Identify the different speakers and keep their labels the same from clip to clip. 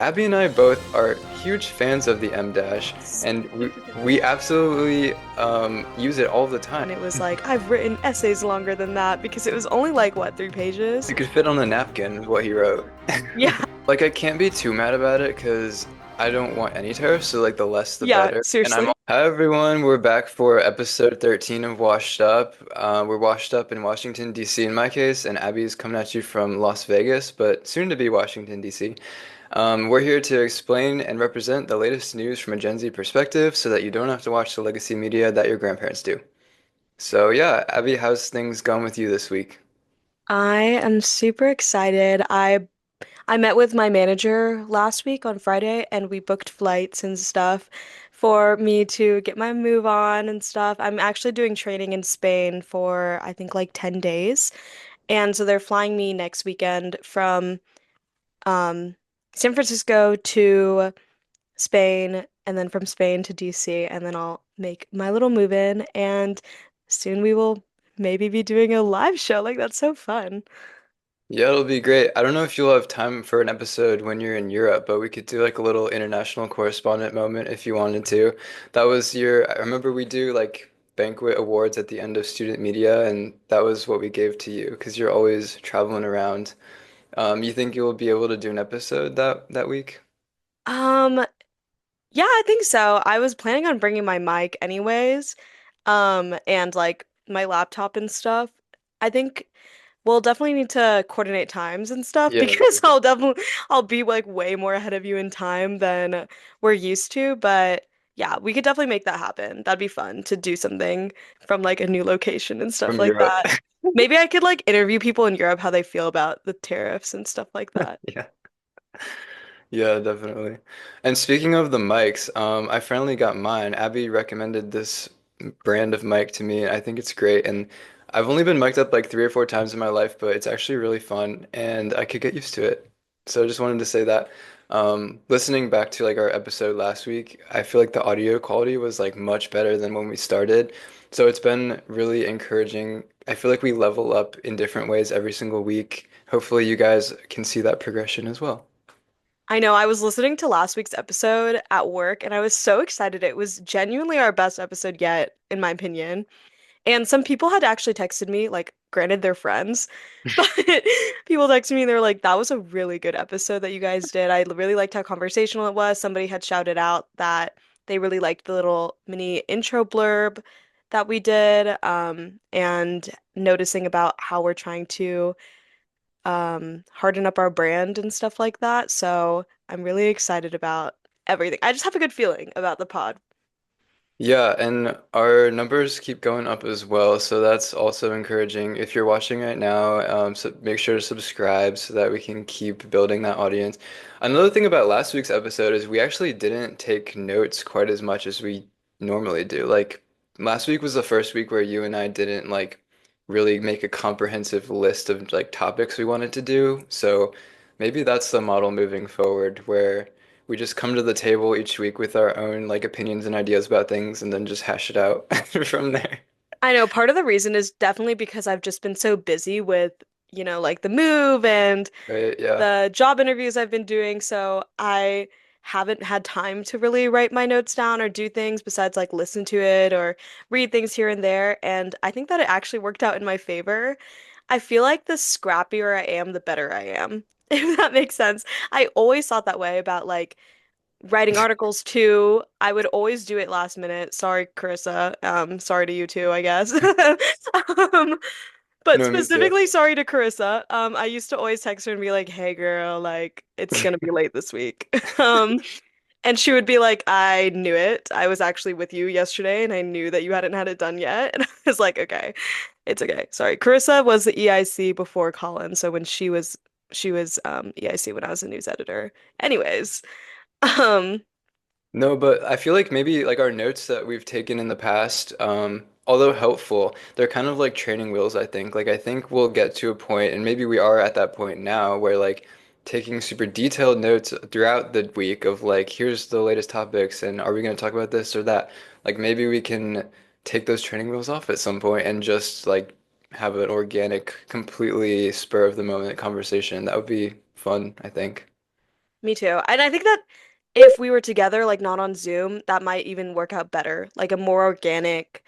Speaker 1: Abby and I both are huge fans of the M dash, and we
Speaker 2: Super fan.
Speaker 1: we absolutely use it all the time.
Speaker 2: And it was like, I've written essays longer than that because it was only like, what, 3 pages?
Speaker 1: You could fit on a napkin what he wrote.
Speaker 2: Yeah,
Speaker 1: Like I can't be too mad about it because I don't want any tariffs, so like the less the
Speaker 2: yeah,
Speaker 1: better. And I'm
Speaker 2: seriously.
Speaker 1: Hi everyone, we're back for episode 13 of Washed Up. We're washed up in Washington, D.C. in my case, and Abby's coming at you from Las Vegas, but soon to be Washington, D.C. We're here to explain and represent the latest news from a Gen Z perspective so that you don't have to watch the legacy media that your grandparents do. So yeah, Abby, how's things going with you this week?
Speaker 2: I am super excited. I met with my manager last week on Friday and we booked flights and stuff for me to get my move on and stuff. I'm actually doing training in Spain for I think like 10 days. And so they're flying me next weekend from um San Francisco to Spain, and then from Spain to DC, and then I'll make my little move in, and soon we will maybe be doing a live show. Like, that's so fun.
Speaker 1: Yeah, it'll be great. I don't know if you'll have time for an episode when you're in Europe, but we could do like a little international correspondent moment if you wanted to. That was I remember we do like banquet awards at the end of student media, and that was what we gave to you because you're always traveling around. You think you'll be able to do an episode that week?
Speaker 2: Um, yeah, I think so. I was planning on bringing my mic anyways, and like my laptop and stuff. I think we'll definitely need to coordinate times and stuff
Speaker 1: Yeah,
Speaker 2: because I'll be like way more ahead of you in time than we're used to. But yeah, we could definitely make that happen. That'd be fun to do something from like a new location and stuff
Speaker 1: from
Speaker 2: like
Speaker 1: Europe.
Speaker 2: that. Maybe I could like interview people in Europe how they feel about the tariffs and stuff like that.
Speaker 1: Yeah. Yeah, definitely. And speaking of the mics, I finally got mine. Abby recommended this brand of mic to me. I think it's great, and I've only been mic'd up like 3 or 4 times in my life, but it's actually really fun, and I could get used to it. So I just wanted to say that. Listening back to like our episode last week, I feel like the audio quality was like much better than when we started. So it's been really encouraging. I feel like we level up in different ways every single week. Hopefully, you guys can see that progression as well.
Speaker 2: I know I was listening to last week's episode at work and I was so excited. It was genuinely our best episode yet, in my opinion. And some people had actually texted me, like, granted, they're friends, but people texted me, they were like, that was a really good episode that you guys did. I really liked how conversational it was. Somebody had shouted out that they really liked the little mini intro blurb that we did, and noticing about how we're trying to harden up our brand and stuff like that. So I'm really excited about everything. I just have a good feeling about the pod.
Speaker 1: Yeah, and our numbers keep going up as well, so that's also encouraging. If you're watching right now, so make sure to subscribe so that we can keep building that audience. Another thing about last week's episode is we actually didn't take notes quite as much as we normally do. Like last week was the first week where you and I didn't like really make a comprehensive list of like topics we wanted to do. So maybe that's the model moving forward, where we just come to the table each week with our own like opinions and ideas about things and then just hash it out from there.
Speaker 2: I know part of the reason is definitely because I've just been so busy with, like the move and
Speaker 1: Right? Yeah.
Speaker 2: the job interviews I've been doing. So I haven't had time to really write my notes down or do things besides like listen to it or read things here and there. And I think that it actually worked out in my favor. I feel like the scrappier I am, the better I am, if that makes sense. I always thought that way about like writing articles too. I would always do it last minute. Sorry, Carissa. Sorry to you too, I guess. Um, but
Speaker 1: No, me too.
Speaker 2: specifically sorry to Carissa. I used to always text her and be like, "Hey girl, like it's gonna be late this week." And she would be like, "I knew it. I was actually with you yesterday and I knew that you hadn't had it done yet." And I was like, "Okay. It's okay." Sorry. Carissa was the EIC before Colin, so when she was EIC when I was a news editor. Anyways, um
Speaker 1: No, but I feel like maybe like our notes that we've taken in the past, although helpful, they're kind of like training wheels, I think. Like I think we'll get to a point, and maybe we are at that point now, where like taking super detailed notes throughout the week of like, here's the latest topics, and are we going to talk about this or that? Like maybe we can take those training wheels off at some point and just like have an organic, completely spur of the moment conversation. That would be fun, I think.
Speaker 2: Me too. And I think that if we were together, like not on Zoom, that might even work out better. Like a more organic,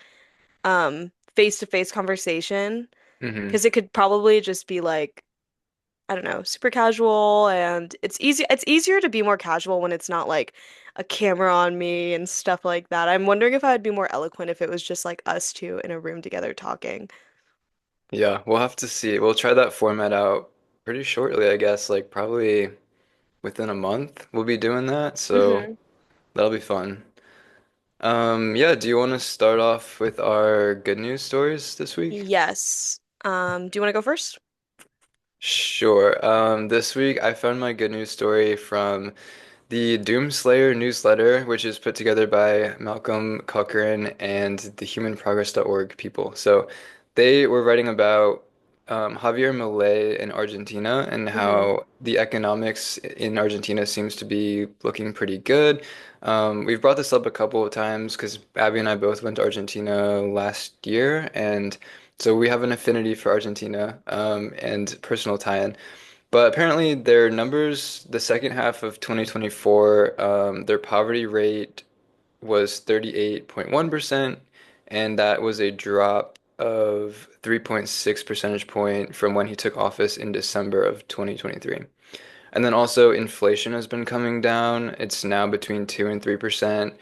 Speaker 2: face-to-face conversation.
Speaker 1: Hmm.
Speaker 2: Because it could probably just be like, I don't know, super casual and it's easier to be more casual when it's not like a camera on me and stuff like that. I'm wondering if I would be more eloquent if it was just like us two in a room together talking.
Speaker 1: Yeah, we'll have to see. We'll try that format out pretty shortly, I guess. Like probably within a month, we'll be doing that. So
Speaker 2: Hmm.
Speaker 1: that'll be fun. Yeah, do you want to start off with our good news stories this week?
Speaker 2: Yes. Do you want to go first?
Speaker 1: Sure. This week I found my good news story from the Doomslayer newsletter, which is put together by Malcolm Cochrane and the humanprogress.org people. So they were writing about Javier Milei in Argentina and
Speaker 2: Hmm.
Speaker 1: how the economics in Argentina seems to be looking pretty good. We've brought this up a couple of times because Abby and I both went to Argentina last year, and so we have an affinity for Argentina and personal tie-in. But apparently, their numbers, the second half of 2024, their poverty rate was 38.1%, and that was a drop of 3.6 percentage point from when he took office in December of 2023. And then also, inflation has been coming down. It's now between 2 and 3%,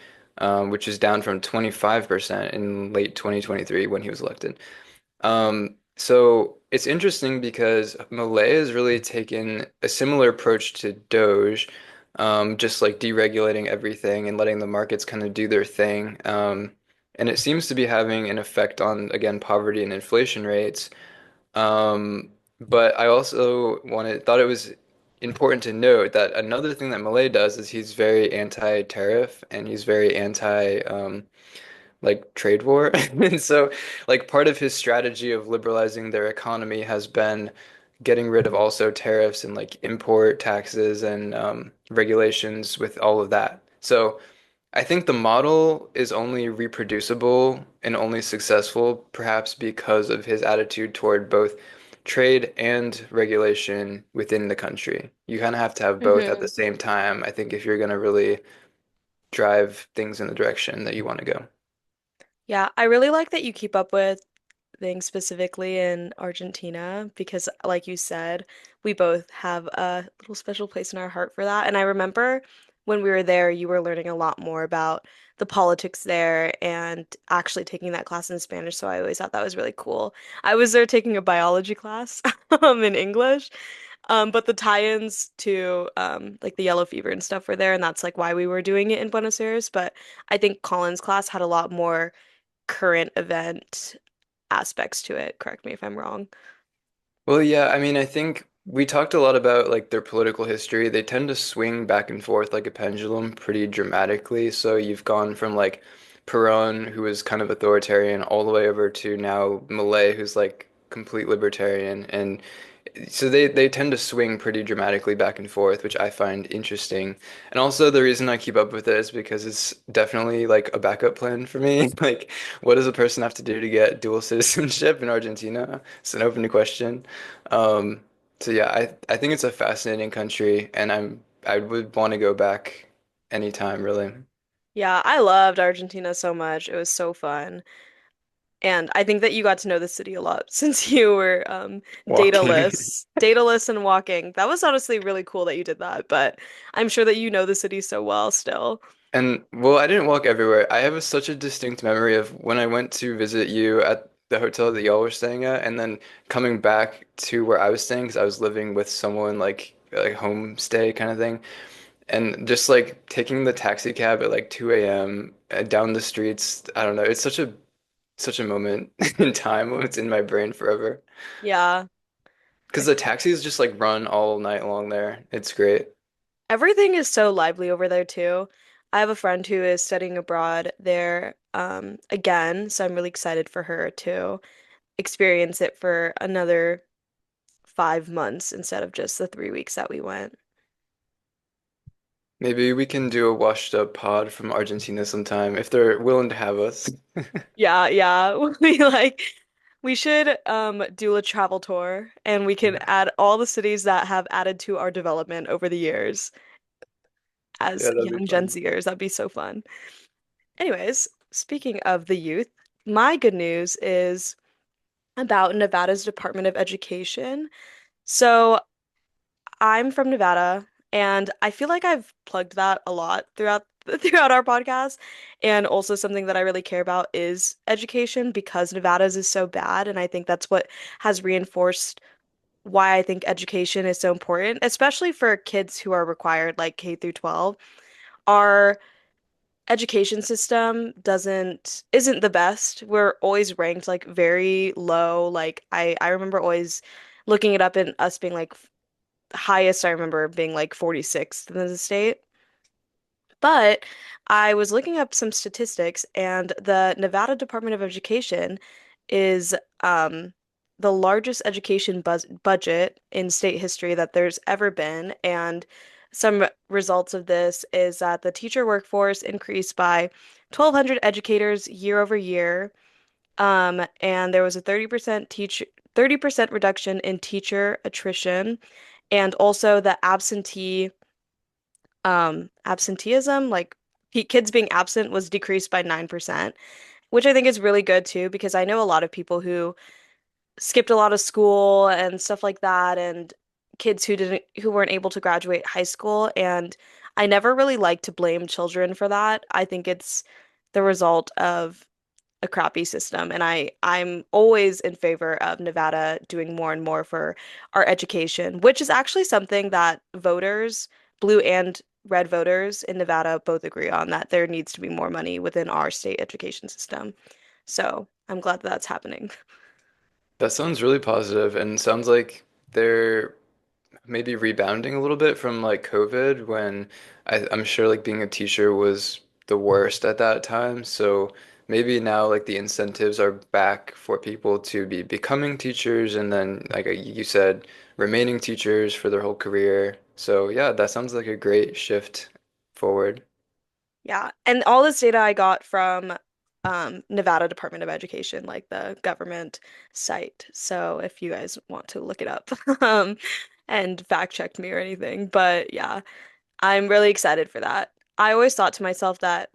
Speaker 1: which is down from 25% in late 2023 when he was elected. So it's interesting because Malay has really taken a similar approach to Doge, just like deregulating everything and letting the markets kind of do their thing. And it seems to be having an effect on, again, poverty and inflation rates. But I also thought it was important to note that another thing that Malay does is he's very anti-tariff and he's very anti, like trade war. And so like part of his strategy of liberalizing their economy has been getting rid of also tariffs and like import taxes and regulations with all of that. So I think the model is only reproducible and only successful perhaps because of his attitude toward both trade and regulation within the country. You kind of have to have both at the
Speaker 2: Hmm.
Speaker 1: same time, I think, if you're going to really drive things in the direction that you want to go.
Speaker 2: Yeah, I really like that you keep up with things specifically in Argentina because, like you said, we both have a little special place in our heart for that. And I remember when we were there, you were learning a lot more about the politics there and actually taking that class in Spanish. So I always thought that was really cool. I was there taking a biology class in English. But the tie-ins to like the yellow fever and stuff were there, and that's like why we were doing it in Buenos Aires. But I think Colin's class had a lot more current event aspects to it. Correct me if I'm wrong.
Speaker 1: Well, yeah, I mean, I think we talked a lot about like their political history. They tend to swing back and forth like a pendulum pretty dramatically. So you've gone from like Perón, who was kind of authoritarian, all the way over to now Milei, who's like complete libertarian. And so they tend to swing pretty dramatically back and forth, which I find interesting. And also the reason I keep up with it is because it's definitely like a backup plan for me. Like, what does a person have to do to get dual citizenship in Argentina? It's an open question. Um, so yeah, I think it's a fascinating country, and I would want to go back anytime, really.
Speaker 2: Yeah, I loved Argentina so much. It was so fun. And I think that you got to know the city a lot since you were
Speaker 1: Walking.
Speaker 2: dataless and walking. That was honestly really cool that you did that, but I'm sure that you know the city so well still.
Speaker 1: And well, I didn't walk everywhere. I have such a distinct memory of when I went to visit you at the hotel that y'all were staying at, and then coming back to where I was staying because I was living with someone like homestay kind of thing, and just like taking the taxi cab at like 2 a.m. Down the streets. I don't know. It's such a moment in time. It's in my brain forever.
Speaker 2: Yeah.
Speaker 1: Because the taxis just like run all night long there. It's great.
Speaker 2: Everything is so lively over there too. I have a friend who is studying abroad there again, so I'm really excited for her to experience it for another 5 months instead of just the 3 weeks that we went.
Speaker 1: Maybe we can do a washed up pod from Argentina sometime if they're willing to have us.
Speaker 2: Yeah, yeah. We should do a travel tour and we can add all the cities that have added to our development over the years. as
Speaker 1: Yeah, that'd be
Speaker 2: young Gen
Speaker 1: fun.
Speaker 2: Zers. That'd be so fun. Anyways, speaking of the youth, my good news is about Nevada's Department of Education. So I'm from Nevada, and I feel like I've plugged that a lot throughout our podcast. And also something that I really care about is education because Nevada's is so bad, and I think that's what has reinforced why I think education is so important, especially for kids who are required like K through 12. Our education system doesn't isn't the best. We're always ranked like very low. Like I remember always looking it up and us being like highest I remember being like 46th in the state. But I was looking up some statistics, and the Nevada Department of Education is the largest education budget in state history that there's ever been. And some results of this is that the teacher workforce increased by 1,200 educators year over year. And there was a 30% reduction in teacher attrition, and also the absenteeism, like kids being absent was decreased by 9%, which I think is really good too, because I know a lot of people who skipped a lot of school and stuff like that, and kids who weren't able to graduate high school, and I never really like to blame children for that. I think it's the result of a crappy system. And I'm always in favor of Nevada doing more and more for our education, which is actually something that voters, blue and red voters in Nevada both agree on, that there needs to be more money within our state education system. So I'm glad that that's happening.
Speaker 1: That sounds really positive and sounds like they're maybe rebounding a little bit from like COVID when I'm sure like being a teacher was the worst at that time. So maybe now like the incentives are back for people to be becoming teachers and then like you said, remaining teachers for their whole career. So yeah, that sounds like a great shift forward.
Speaker 2: Yeah, and all this data I got from Nevada Department of Education, like the government site. So if you guys want to look it up and fact check me or anything. But yeah, I'm really excited for that. I always thought to myself that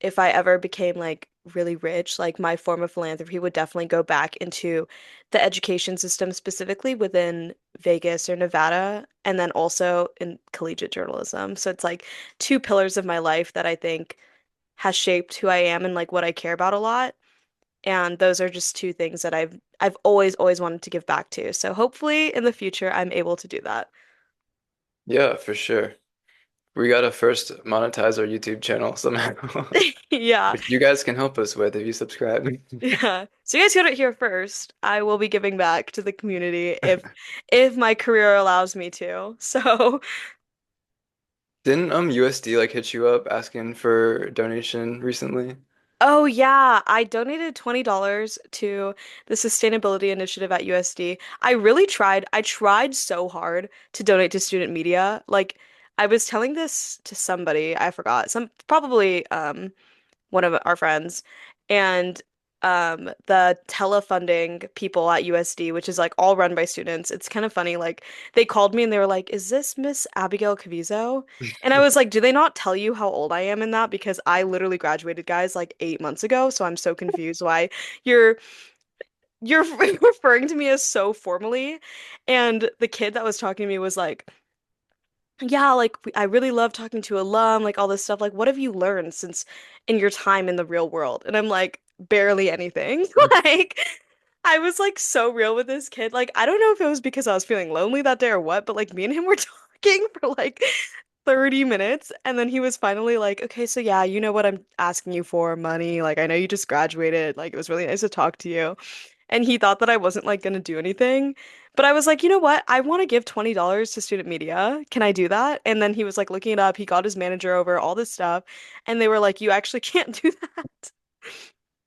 Speaker 2: if I ever became like really rich, like my form of philanthropy would definitely go back into the education system, specifically within Vegas or Nevada, and then also in collegiate journalism. So it's like two pillars of my life that I think has shaped who I am and like what I care about a lot. And those are just two things that I've always wanted to give back to. So hopefully in the future I'm able to do that.
Speaker 1: Yeah, for sure. We gotta first monetize our YouTube channel somehow,
Speaker 2: Yeah.
Speaker 1: which you guys can help us with if you subscribe.
Speaker 2: Yeah. So you guys heard it here first. I will be giving back to the community if my career allows me to. So,
Speaker 1: Didn't USD like hit you up asking for donation recently?
Speaker 2: oh yeah, I donated $20 to the sustainability initiative at USD. I really tried. I tried so hard to donate to student media. Like I was telling this to somebody, I forgot. Some probably one of our friends, and the telefunding people at USD, which is like all run by students. It's kind of funny. Like they called me and they were like, "Is this Miss Abigail Caviezo?" And I was like, "Do they not tell you how old I am in that? Because I literally graduated, guys, like 8 months ago. So I'm so confused why you're you're referring to me as so formally." And the kid that was talking to me was like, yeah, like I really love talking to alum, like all this stuff. Like, what have you learned since in your time in the real world? And I'm like, barely anything. Like, I was like so real with this kid. Like, I don't know if it was because I was feeling lonely that day or what, but like me and him were talking for like 30 minutes. And then he was finally like, okay, so yeah, you know what I'm asking you for, money. Like, I know you just graduated. Like, it was really nice to talk to you. And he thought that I wasn't like gonna do anything. But I was like, you know what? I want to give $20 to student media. Can I do that? And then he was like looking it up. He got his manager over all this stuff. And they were like, you actually can't do that.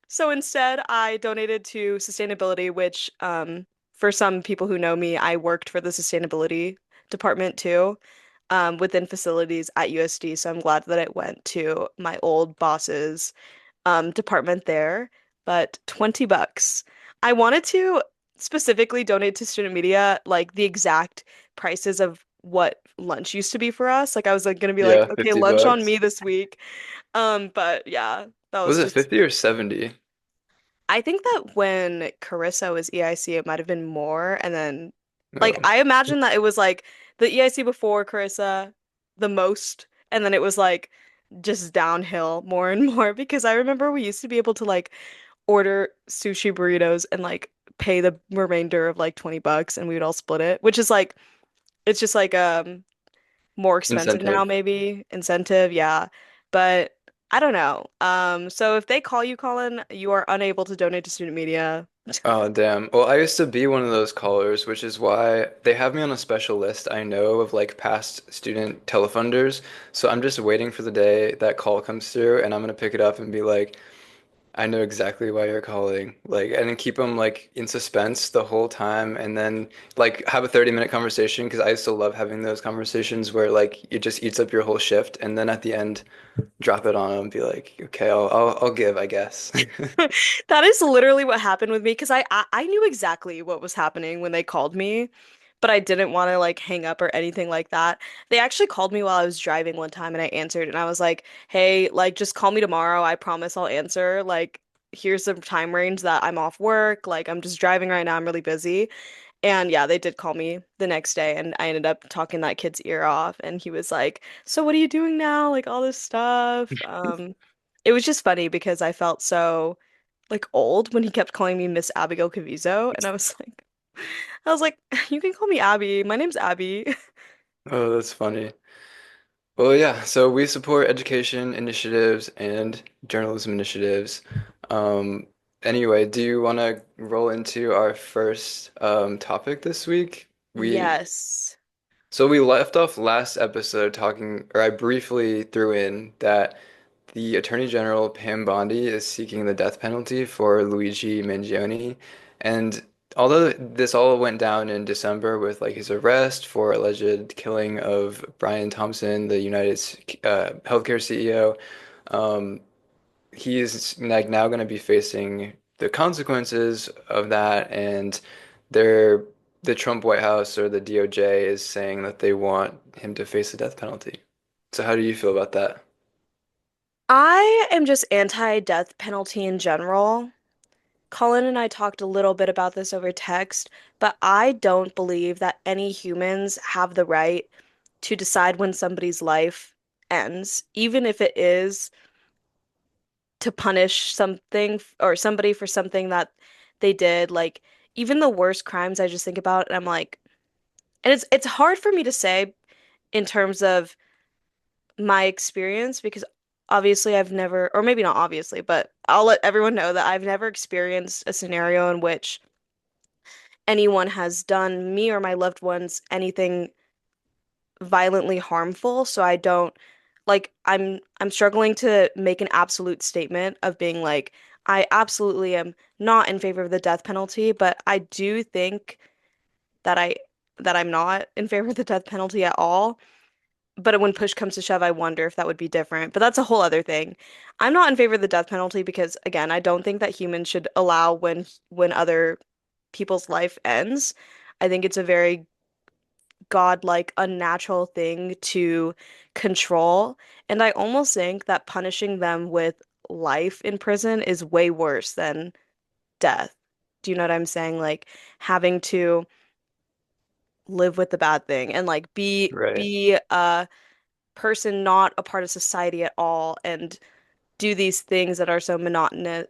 Speaker 2: So instead, I donated to sustainability, which for some people who know me, I worked for the sustainability department too, within facilities at USD. So I'm glad that it went to my old boss's department there, but $20. I wanted to specifically donate to student media, like the exact prices of what lunch used to be for us. Like I was like gonna be like,
Speaker 1: Yeah,
Speaker 2: okay,
Speaker 1: 50
Speaker 2: lunch on
Speaker 1: bucks.
Speaker 2: me this week. But yeah, that
Speaker 1: Was
Speaker 2: was
Speaker 1: it
Speaker 2: just
Speaker 1: 50 or 70?
Speaker 2: I think that when Carissa was EIC, it might have been more. And then, like,
Speaker 1: Oh,
Speaker 2: I imagine that it was like the EIC before Carissa, the most. And then it was like just downhill more and more because I remember we used to be able to like order sushi burritos and like pay the remainder of like 20 bucks and we would all split it, which is like, it's just like, more expensive now,
Speaker 1: incentive.
Speaker 2: maybe incentive, yeah. But I don't know. So if they call you, Colin, you are unable to donate to student media.
Speaker 1: Oh, damn. Well, I used to be one of those callers, which is why they have me on a special list I know of like past student telefunders. So I'm just waiting for the day that call comes through and I'm gonna pick it up and be like, I know exactly why you're calling. Like, and then keep them like in suspense the whole time and then like have a 30-minute conversation because I still love having those conversations where like it just eats up your whole shift and then at the end drop it on them and be like, okay, I'll give, I guess.
Speaker 2: That is literally what happened with me because I knew exactly what was happening when they called me, but I didn't want to like hang up or anything like that. They actually called me while I was driving one time and I answered and I was like, "Hey, like just call me tomorrow. I promise I'll answer. Like here's the time range that I'm off work. Like I'm just driving right now. I'm really busy." And yeah, they did call me the next day, and I ended up talking that kid's ear off. And he was like, "So what are you doing now? Like all this stuff." It was just funny because I felt so like old when he kept calling me Miss Abigail Caviezo, and I was like, "You can call me Abby. My name's Abby."
Speaker 1: Oh, that's funny. Well, yeah, so we support education initiatives and journalism initiatives. Um, anyway, do you want to roll into our first topic this week?
Speaker 2: Yes.
Speaker 1: So we left off last episode talking, or I briefly threw in that the Attorney General Pam Bondi is seeking the death penalty for Luigi Mangione, and although this all went down in December with like his arrest for alleged killing of Brian Thompson, the Healthcare CEO, um, he is like now going to be facing the consequences of that, and they're the Trump White House or the DOJ is saying that they want him to face the death penalty. So how do you feel about that?
Speaker 2: I am just anti-death penalty in general. Colin and I talked a little bit about this over text, but I don't believe that any humans have the right to decide when somebody's life ends, even if it is to punish something or somebody for something that they did. Like even the worst crimes I just think about and I'm like, and it's hard for me to say in terms of my experience because obviously I've never, or maybe not obviously, but I'll let everyone know that I've never experienced a scenario in which anyone has done me or my loved ones anything violently harmful. So I don't like I'm struggling to make an absolute statement of being like I absolutely am not in favor of the death penalty, but I do think that I'm not in favor of the death penalty at all. But when push comes to shove, I wonder if that would be different. But that's a whole other thing. I'm not in favor of the death penalty because, again, I don't think that humans should allow when other people's life ends. I think it's a very godlike, unnatural thing to control. And I almost think that punishing them with life in prison is way worse than death. Do you know what I'm saying? Like having to live with the bad thing and like
Speaker 1: Right.
Speaker 2: be a person not a part of society at all and do these things that are so monotonous.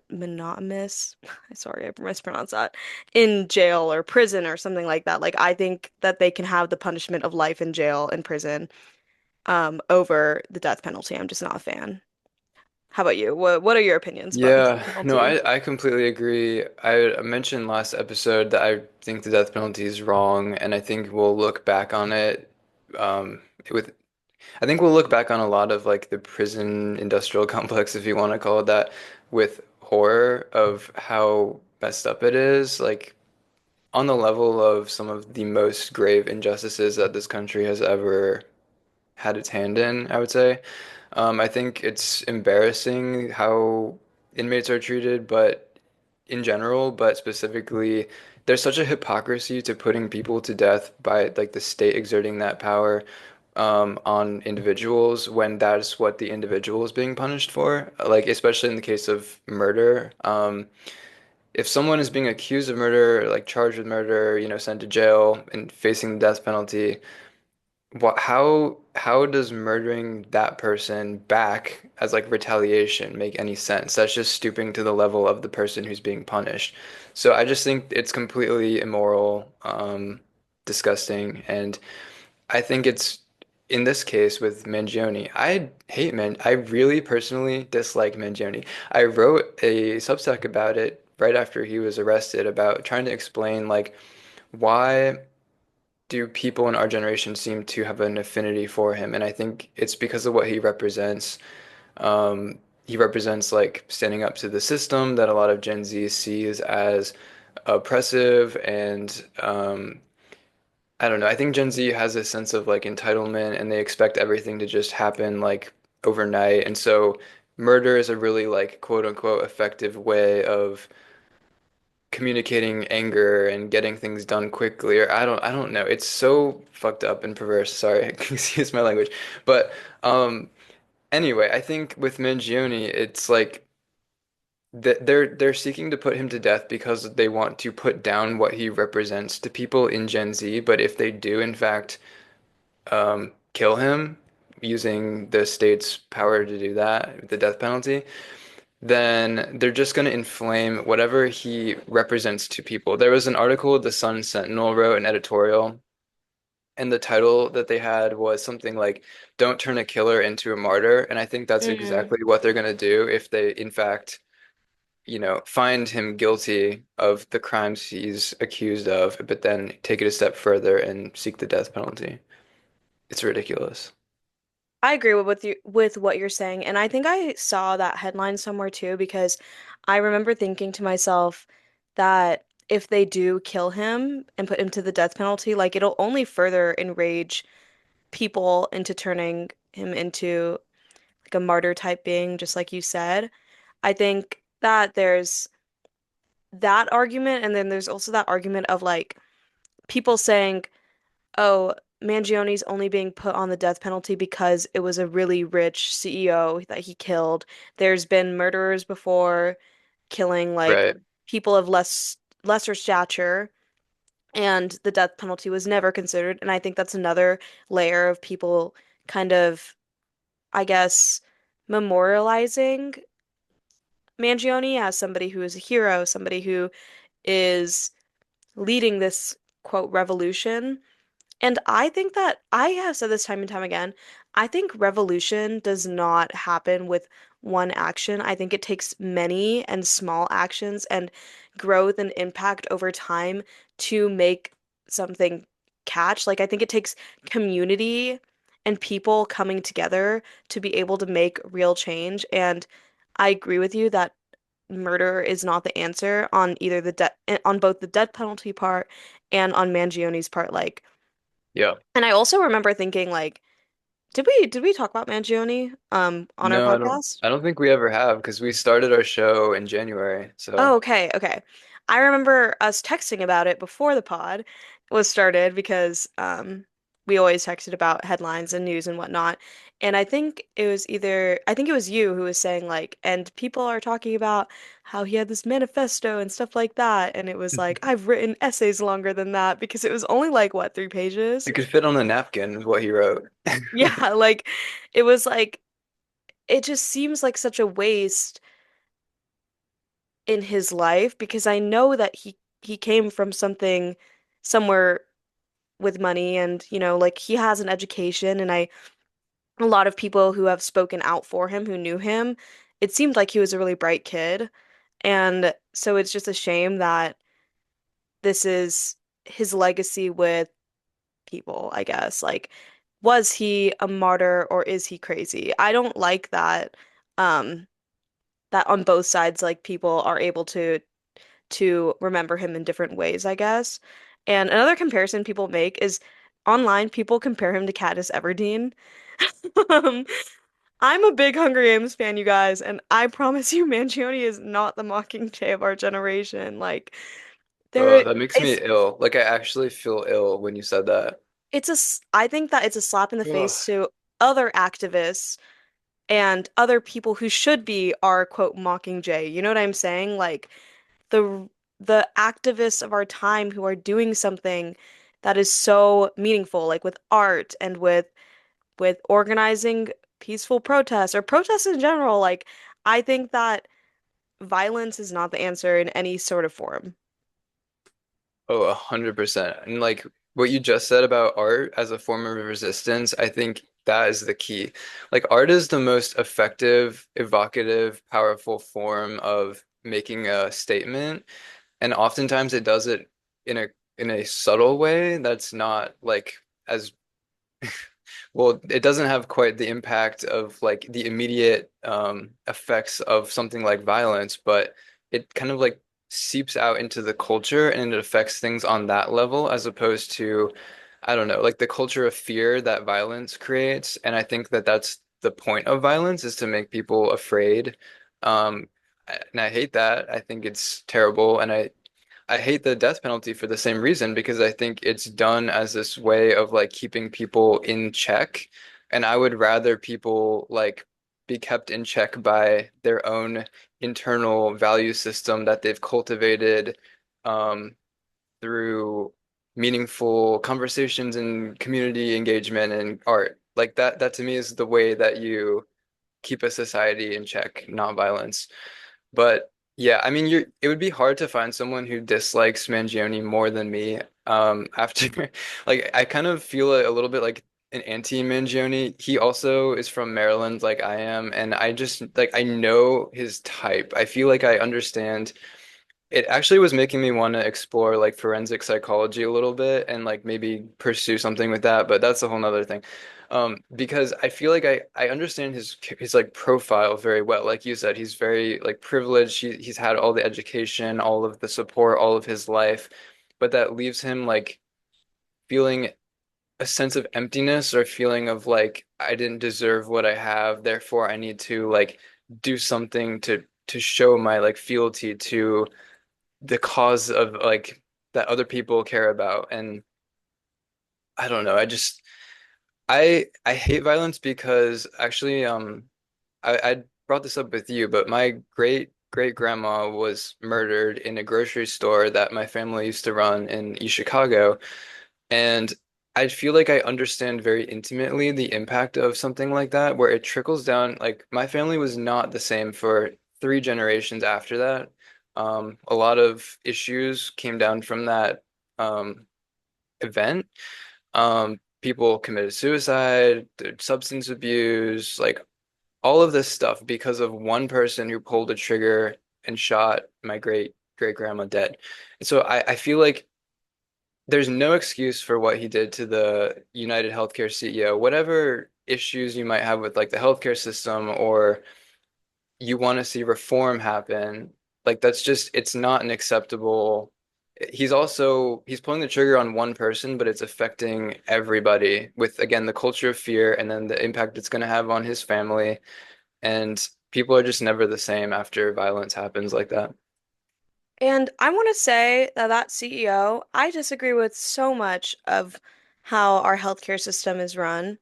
Speaker 2: Sorry, I mispronounced that. In jail or prison or something like that. Like I think that they can have the punishment of life in jail and prison over the death penalty. I'm just not a fan. How about you? What are your opinions about the death
Speaker 1: Yeah, no,
Speaker 2: penalty?
Speaker 1: I completely agree. I mentioned last episode that I think the death penalty is wrong, and I think we'll look back on it with I think we'll look back on a lot of like the prison industrial complex, if you want to call it that, with horror of how messed up it is, like on the level of some of the most grave injustices that this country has ever had its hand in, I would say. I think it's embarrassing how inmates are treated, but in general, but specifically there's such a hypocrisy to putting people to death by like the state exerting that power on individuals when that's what the individual is being punished for. Like especially in the case of murder. If someone is being accused of murder, like charged with murder, sent to jail and facing the death penalty, how does murdering that person back as like retaliation make any sense? That's just stooping to the level of the person who's being punished. So I just think it's completely immoral, disgusting, and I think it's in this case with Mangione. I really personally dislike Mangione. I wrote a Substack about it right after he was arrested about trying to explain like why do people in our generation seem to have an affinity for him? And I think it's because of what he represents. He represents like standing up to the system that a lot of Gen Z sees as oppressive and I don't know. I think Gen Z has a sense of like entitlement and they expect everything to just happen like overnight. And so murder is a really like quote unquote effective way of communicating anger and getting things done quickly or I don't know. It's so fucked up and perverse. Sorry, excuse my language. But anyway, I think with Mangione, it's like they're seeking to put him to death because they want to put down what he represents to people in Gen Z. But if they do in fact kill him using the state's power to do that, the death penalty, then they're just going to inflame whatever he represents to people. There was an article the Sun Sentinel wrote, an editorial, and the title that they had was something like "Don't turn a killer into a martyr." And I think that's
Speaker 2: Mm.
Speaker 1: exactly what they're going to do if they, in fact, find him guilty of the crimes he's accused of, but then take it a step further and seek the death penalty. It's ridiculous.
Speaker 2: I agree with you with what you're saying, and I think I saw that headline somewhere too because I remember thinking to myself that if they do kill him and put him to the death penalty, like it'll only further enrage people into turning him into like a martyr type being, just like you said. I think that there's that argument, and then there's also that argument of like people saying, oh, Mangione's only being put on the death penalty because it was a really rich CEO that he killed. There's been murderers before killing like
Speaker 1: Right.
Speaker 2: people of lesser stature, and the death penalty was never considered. And I think that's another layer of people kind of, I guess, memorializing Mangione as somebody who is a hero, somebody who is leading this quote revolution. And I think that I have said this time and time again. I think revolution does not happen with one action. I think it takes many and small actions and growth and impact over time to make something catch. Like, I think it takes community and people coming together to be able to make real change. And I agree with you that murder is not the answer on either the death on both the death penalty part and on Mangione's part. Like,
Speaker 1: Yeah.
Speaker 2: and I also remember thinking like, did we talk about Mangione on our
Speaker 1: No, I don't
Speaker 2: podcast?
Speaker 1: I don't think we ever have because we started our show in January.
Speaker 2: Oh,
Speaker 1: So
Speaker 2: okay, okay. I remember us texting about it before the pod was started because we always texted about headlines and news and whatnot. And I think it was you who was saying like, and people are talking about how he had this manifesto and stuff like that. And it was like, I've written essays longer than that because it was only like what, 3 pages?
Speaker 1: it could fit on a napkin, what he wrote.
Speaker 2: Yeah, like it was like it just seems like such a waste in his life because I know that he came from somewhere with money and like he has an education and I a lot of people who have spoken out for him who knew him, it seemed like he was a really bright kid. And so it's just a shame that this is his legacy with people, I guess. Like, was he a martyr or is he crazy? I don't like um that on both sides like people are able to remember him in different ways, I guess. And another comparison people make is online people compare him to Katniss Everdeen. Um, I'm a big Hunger Games fan, you guys, and I promise you Mangione is not the Mockingjay of our generation. Like there
Speaker 1: That makes me
Speaker 2: is
Speaker 1: ill. Like I actually feel ill when you said that.
Speaker 2: I think that it's a slap in the
Speaker 1: Ugh.
Speaker 2: face to other activists and other people who should be our quote Mockingjay. You know what I'm saying? Like the the activists of our time who are doing something that is so meaningful, like with art and with organizing peaceful protests or protests in general. Like I think that violence is not the answer in any sort of form.
Speaker 1: Oh, 100%. And like what you just said about art as a form of resistance, I think that is the key. Like art is the most effective, evocative, powerful form of making a statement. And oftentimes it does it in a subtle way that's not like as well, it doesn't have quite the impact of like the immediate effects of something like violence, but it kind of like seeps out into the culture and it affects things on that level as opposed to, I don't know, like the culture of fear that violence creates. And I think that that's the point of violence is to make people afraid. Um, and I hate that. I think it's terrible. And I hate the death penalty for the same reason because I think it's done as this way of like keeping people in check. And I would rather people like be kept in check by their own internal value system that they've cultivated um, through meaningful conversations and community engagement and art. Like that to me is the way that you keep a society in check, not violence. But yeah, I mean, it would be hard to find someone who dislikes Mangione more than me. After like I kind of feel a little bit like an anti-Mangione. He also is from Maryland, like I am, and I just like I know his type. I feel like I understand. It actually was making me want to explore like forensic psychology a little bit and like maybe pursue something with that, but that's a whole nother thing. Because I feel like I understand his like profile very well. Like you said, he's very like privileged. He's had all the education, all of the support, all of his life, but that leaves him like feeling a sense of emptiness or feeling of like I didn't deserve what I have, therefore I need to like do something to show my like fealty to the cause of like that other people care about. And I don't know, I hate violence because actually I brought this up with you, but my great grandma was murdered in a grocery store that my family used to run in East Chicago. And I feel like I understand very intimately the impact of something like that, where it trickles down. Like my family was not the same for 3 generations after that. A lot of issues came down from that event. People committed suicide, substance abuse, like all of this stuff because of one person who pulled a trigger and shot my great grandma dead. And so I feel like there's no excuse for what he did to the United Healthcare CEO. Whatever issues you might have with like the healthcare system or you want to see reform happen, like that's just it's not an acceptable. He's pulling the trigger on one person, but it's affecting everybody with again the culture of fear and then the impact it's going to have on his family. And people are just never the same after violence happens like that.
Speaker 2: And I want to say that that CEO, I disagree with so much of how our healthcare system is run.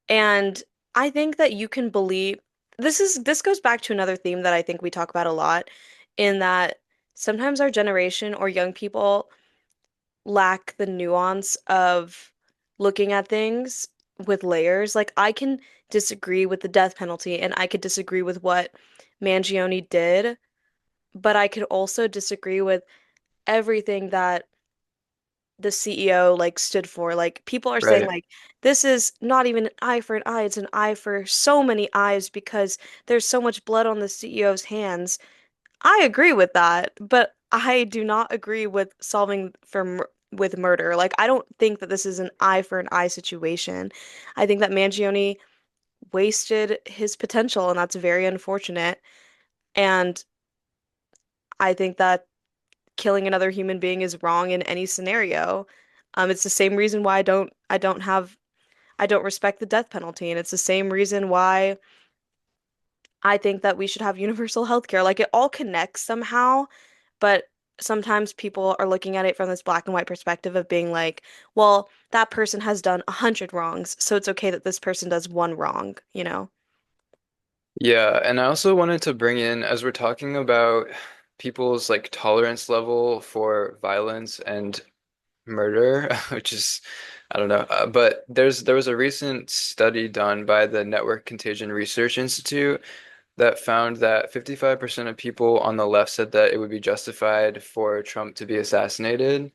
Speaker 2: And I think that you can believe this goes back to another theme that I think we talk about a lot in that sometimes our generation or young people lack the nuance of looking at things with layers. Like I can disagree with the death penalty and I could disagree with what Mangione did, but I could also disagree with everything that the CEO like stood for. Like people are saying
Speaker 1: Right.
Speaker 2: like this is not even an eye for an eye, it's an eye for so many eyes because there's so much blood on the CEO's hands. I agree with that, but I do not agree with solving for with murder. Like I don't think that this is an eye for an eye situation. I think that Mangione wasted his potential and that's very unfortunate. And I think that killing another human being is wrong in any scenario. It's the same reason why I don't respect the death penalty, and it's the same reason why I think that we should have universal health care. Like it all connects somehow, but sometimes people are looking at it from this black and white perspective of being like, well, that person has done 100 wrongs, so it's okay that this person does one wrong, you know?
Speaker 1: Yeah, and I also wanted to bring in, as we're talking about people's like tolerance level for violence and murder, which is, I don't know, but there was a recent study done by the Network Contagion Research Institute that found that 55% of people on the left said that it would be justified for Trump to be assassinated.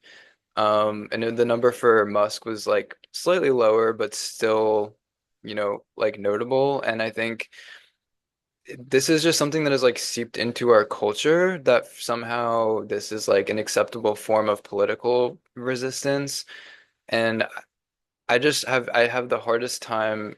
Speaker 1: And then the number for Musk was like slightly lower, but still, like notable. And I think this is just something that is like seeped into our culture that somehow this is like an acceptable form of political resistance. And I have the hardest time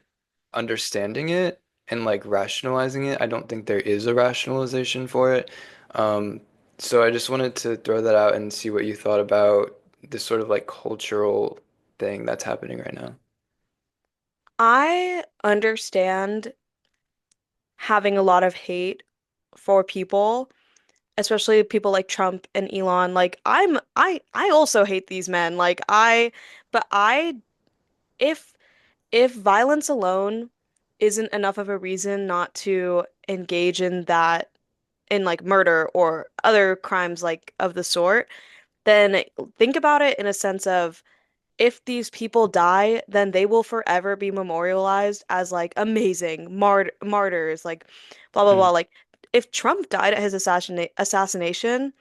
Speaker 1: understanding it and like rationalizing it. I don't think there is a rationalization for it. Um, so I just wanted to throw that out and see what you thought about this sort of like cultural thing that's happening right now.
Speaker 2: I understand having a lot of hate for people, especially people like Trump and Elon. Like I also hate these men. But I if if violence alone isn't enough of a reason not to engage in that in like murder or other crimes like of the sort, then think about it in a sense of if these people die, then they will forever be memorialized as like amazing martyrs, like blah blah blah.
Speaker 1: Mm,
Speaker 2: Like if Trump died at his assassination,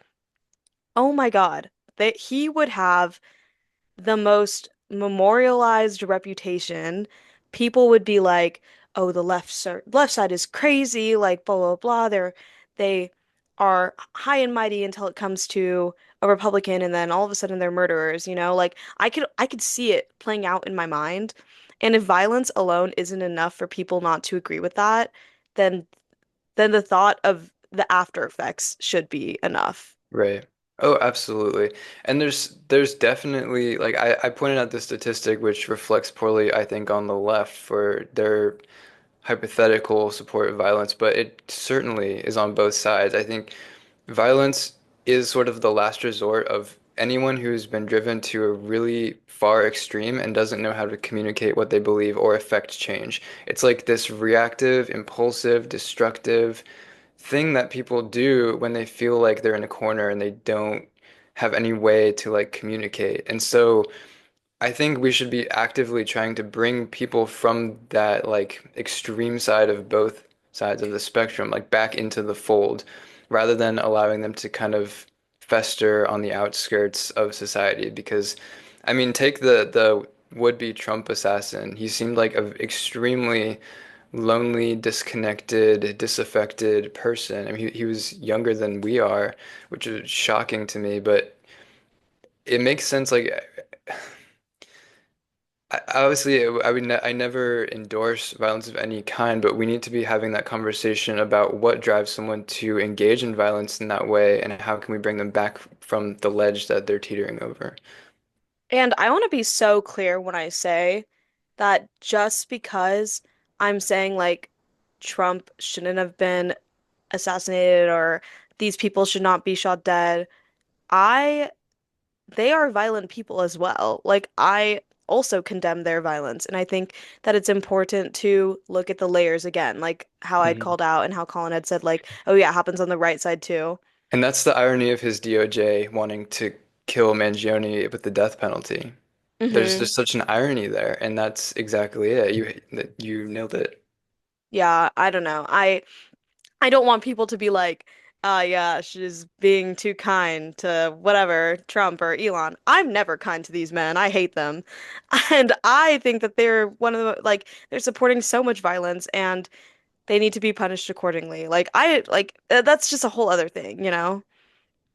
Speaker 2: oh my God, that he would have the most memorialized reputation. People would be like, "Oh, left side is crazy," like blah blah blah. They are high and mighty until it comes to a Republican, and then all of a sudden they're murderers, you know? Like I could see it playing out in my mind. And if violence alone isn't enough for people not to agree with that, then the thought of the after effects should be enough.
Speaker 1: right. Oh, absolutely. And there's definitely like I pointed out this statistic which reflects poorly, I think, on the left for their hypothetical support of violence, but it certainly is on both sides. I think violence is sort of the last resort of anyone who's been driven to a really far extreme and doesn't know how to communicate what they believe or affect change. It's like this reactive, impulsive, destructive thing that people do when they feel like they're in a corner and they don't have any way to like communicate. And so I think we should be actively trying to bring people from that like extreme side of both sides of the spectrum, like back into the fold, rather than allowing them to kind of fester on the outskirts of society. Because, I mean, take the would-be Trump assassin. He seemed like an extremely lonely, disconnected, disaffected person. I mean, he was younger than we are, which is shocking to me, but it makes sense. Like, obviously, I never endorse violence of any kind, but we need to be having that conversation about what drives someone to engage in violence in that way, and how can we bring them back from the ledge that they're teetering over.
Speaker 2: And I want to be so clear when I say that just because I'm saying like Trump shouldn't have been assassinated or these people should not be shot dead, I they are violent people as well. Like I also condemn their violence, and I think that it's important to look at the layers again, like how I'd
Speaker 1: Mhm.
Speaker 2: called out and how Colin had said like, oh yeah, it happens on the right side too.
Speaker 1: And that's the irony of his DOJ wanting to kill Mangione with the death penalty. There's
Speaker 2: Hmm.
Speaker 1: just such an irony there, and that's exactly it. You nailed it.
Speaker 2: Yeah, I don't know. I don't want people to be like, yeah, she's being too kind to whatever, Trump or Elon. I'm never kind to these men. I hate them. And I think that they're one of the, like, they're supporting so much violence and they need to be punished accordingly. That's just a whole other thing, you know?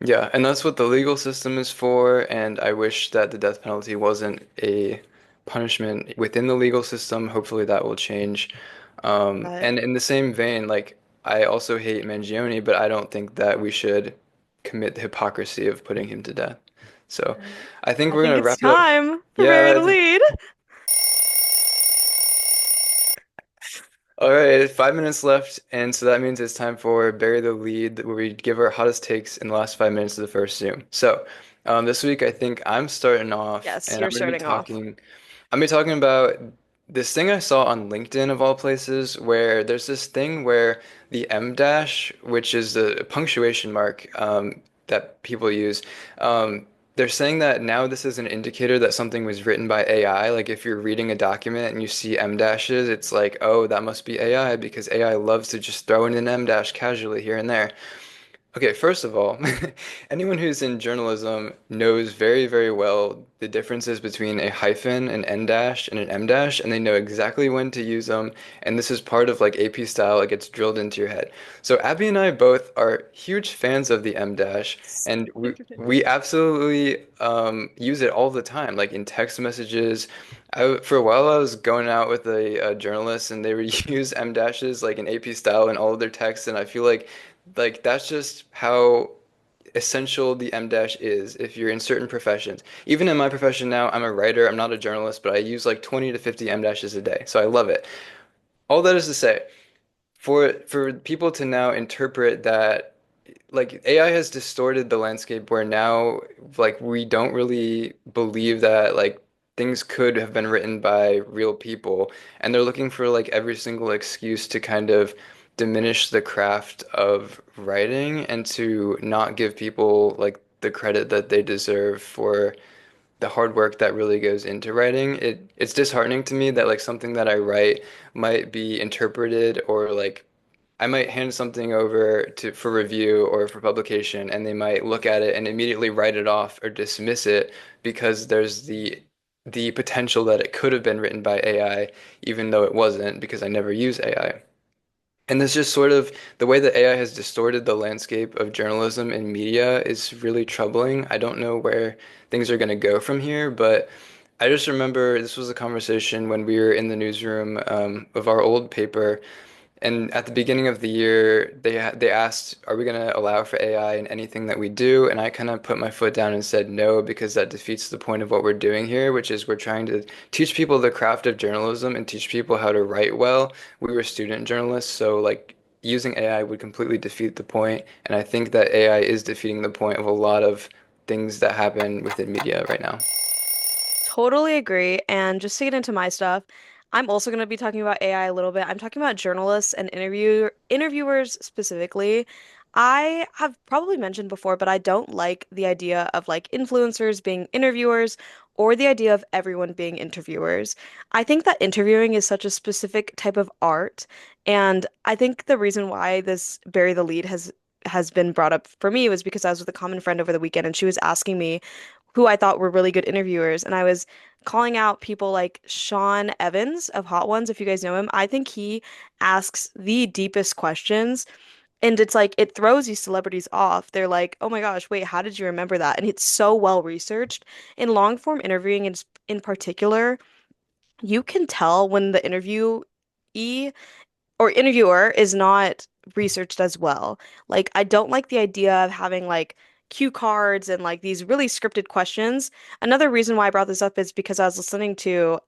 Speaker 1: Yeah, and that's what the legal system is for, and I wish that the death penalty wasn't a punishment within the legal system. Hopefully that will change.
Speaker 2: But
Speaker 1: And in the same vein, like I also hate Mangione, but I don't think that we should commit the hypocrisy of putting him to death. So I think
Speaker 2: I
Speaker 1: we're
Speaker 2: think
Speaker 1: gonna
Speaker 2: it's
Speaker 1: wrap it up.
Speaker 2: time for
Speaker 1: Yeah,
Speaker 2: Bury the Lead.
Speaker 1: All right, 5 minutes left, and so that means it's time for Bury the Lead, where we give our hottest takes in the last 5 minutes of the first Zoom. So, this week I think I'm starting off,
Speaker 2: Yes,
Speaker 1: and
Speaker 2: you're starting off.
Speaker 1: I'm gonna be talking about this thing I saw on LinkedIn of all places, where there's this thing where the M dash, which is the punctuation mark that people use, they're saying that now this is an indicator that something was written by AI. Like if you're reading a document and you see M dashes, it's like, oh, that must be AI because AI loves to just throw in an M dash casually here and there. Okay, first of all, anyone who's in journalism knows very, very well the differences between a hyphen, an N dash, and an M dash, and they know exactly when to use them. And this is part of like AP style, it gets drilled into your head. So Abby and I both are huge fans of the M dash, and we absolutely use it all the time, like in text messages. For a while, I was going out with a journalist, and they would use M dashes like in AP style in all of their texts, and I feel like that's just how essential the M dash is if you're in certain professions. Even in my profession now, I'm a writer, I'm not a journalist, but I use like 20 to 50 M dashes a day. So I love it. All that is to say, for people to now interpret that like AI has distorted the landscape where now like we don't really believe that like things could have been written by real people, and they're looking for like every single excuse to kind of diminish the craft of writing and to not give people like the credit that they deserve for the hard work that really goes into writing. It's disheartening to me that like something that I write might be interpreted, or like I might hand something over to for review or for publication, and they might look at it and immediately write it off or dismiss it because there's the potential that it could have been written by AI, even though it wasn't, because I never use AI. And this just sort of the way that AI has distorted the landscape of journalism and media is really troubling. I don't know where things are going to go from here, but I just remember this was a conversation when we were in the newsroom of our old paper, and at the beginning of the year, they asked, "Are we going to allow for AI in anything that we do?" And I kind of put my foot down and said no, because that defeats the point of what we're doing here, which is we're trying to teach people the craft of journalism and teach people how to write well. We were student journalists, so like using AI would completely defeat the point. And I think that AI is defeating the point of a lot of things that happen within media right now.
Speaker 2: Totally agree. And just to get into my stuff, I'm also going to be talking about AI a little bit. I'm talking about journalists and interviewers specifically. I have probably mentioned before, but I don't like the idea of like influencers being interviewers or the idea of everyone being interviewers. I think that interviewing is such a specific type of art, and I think the reason why this Bury the Lead has been brought up for me was because I was with a common friend over the weekend and she was asking me who I thought were really good interviewers. And I was calling out people like Sean Evans of Hot Ones, if you guys know him. I think he asks the deepest questions. And it's like it throws these celebrities off. They're like, oh my gosh, wait, how did you remember that? And it's so well researched. In long form interviewing in particular, you can tell when the interviewee or interviewer is not researched as well. Like, I don't like the idea of having like cue cards and like these really scripted questions. Another reason why I brought this up is because I was listening to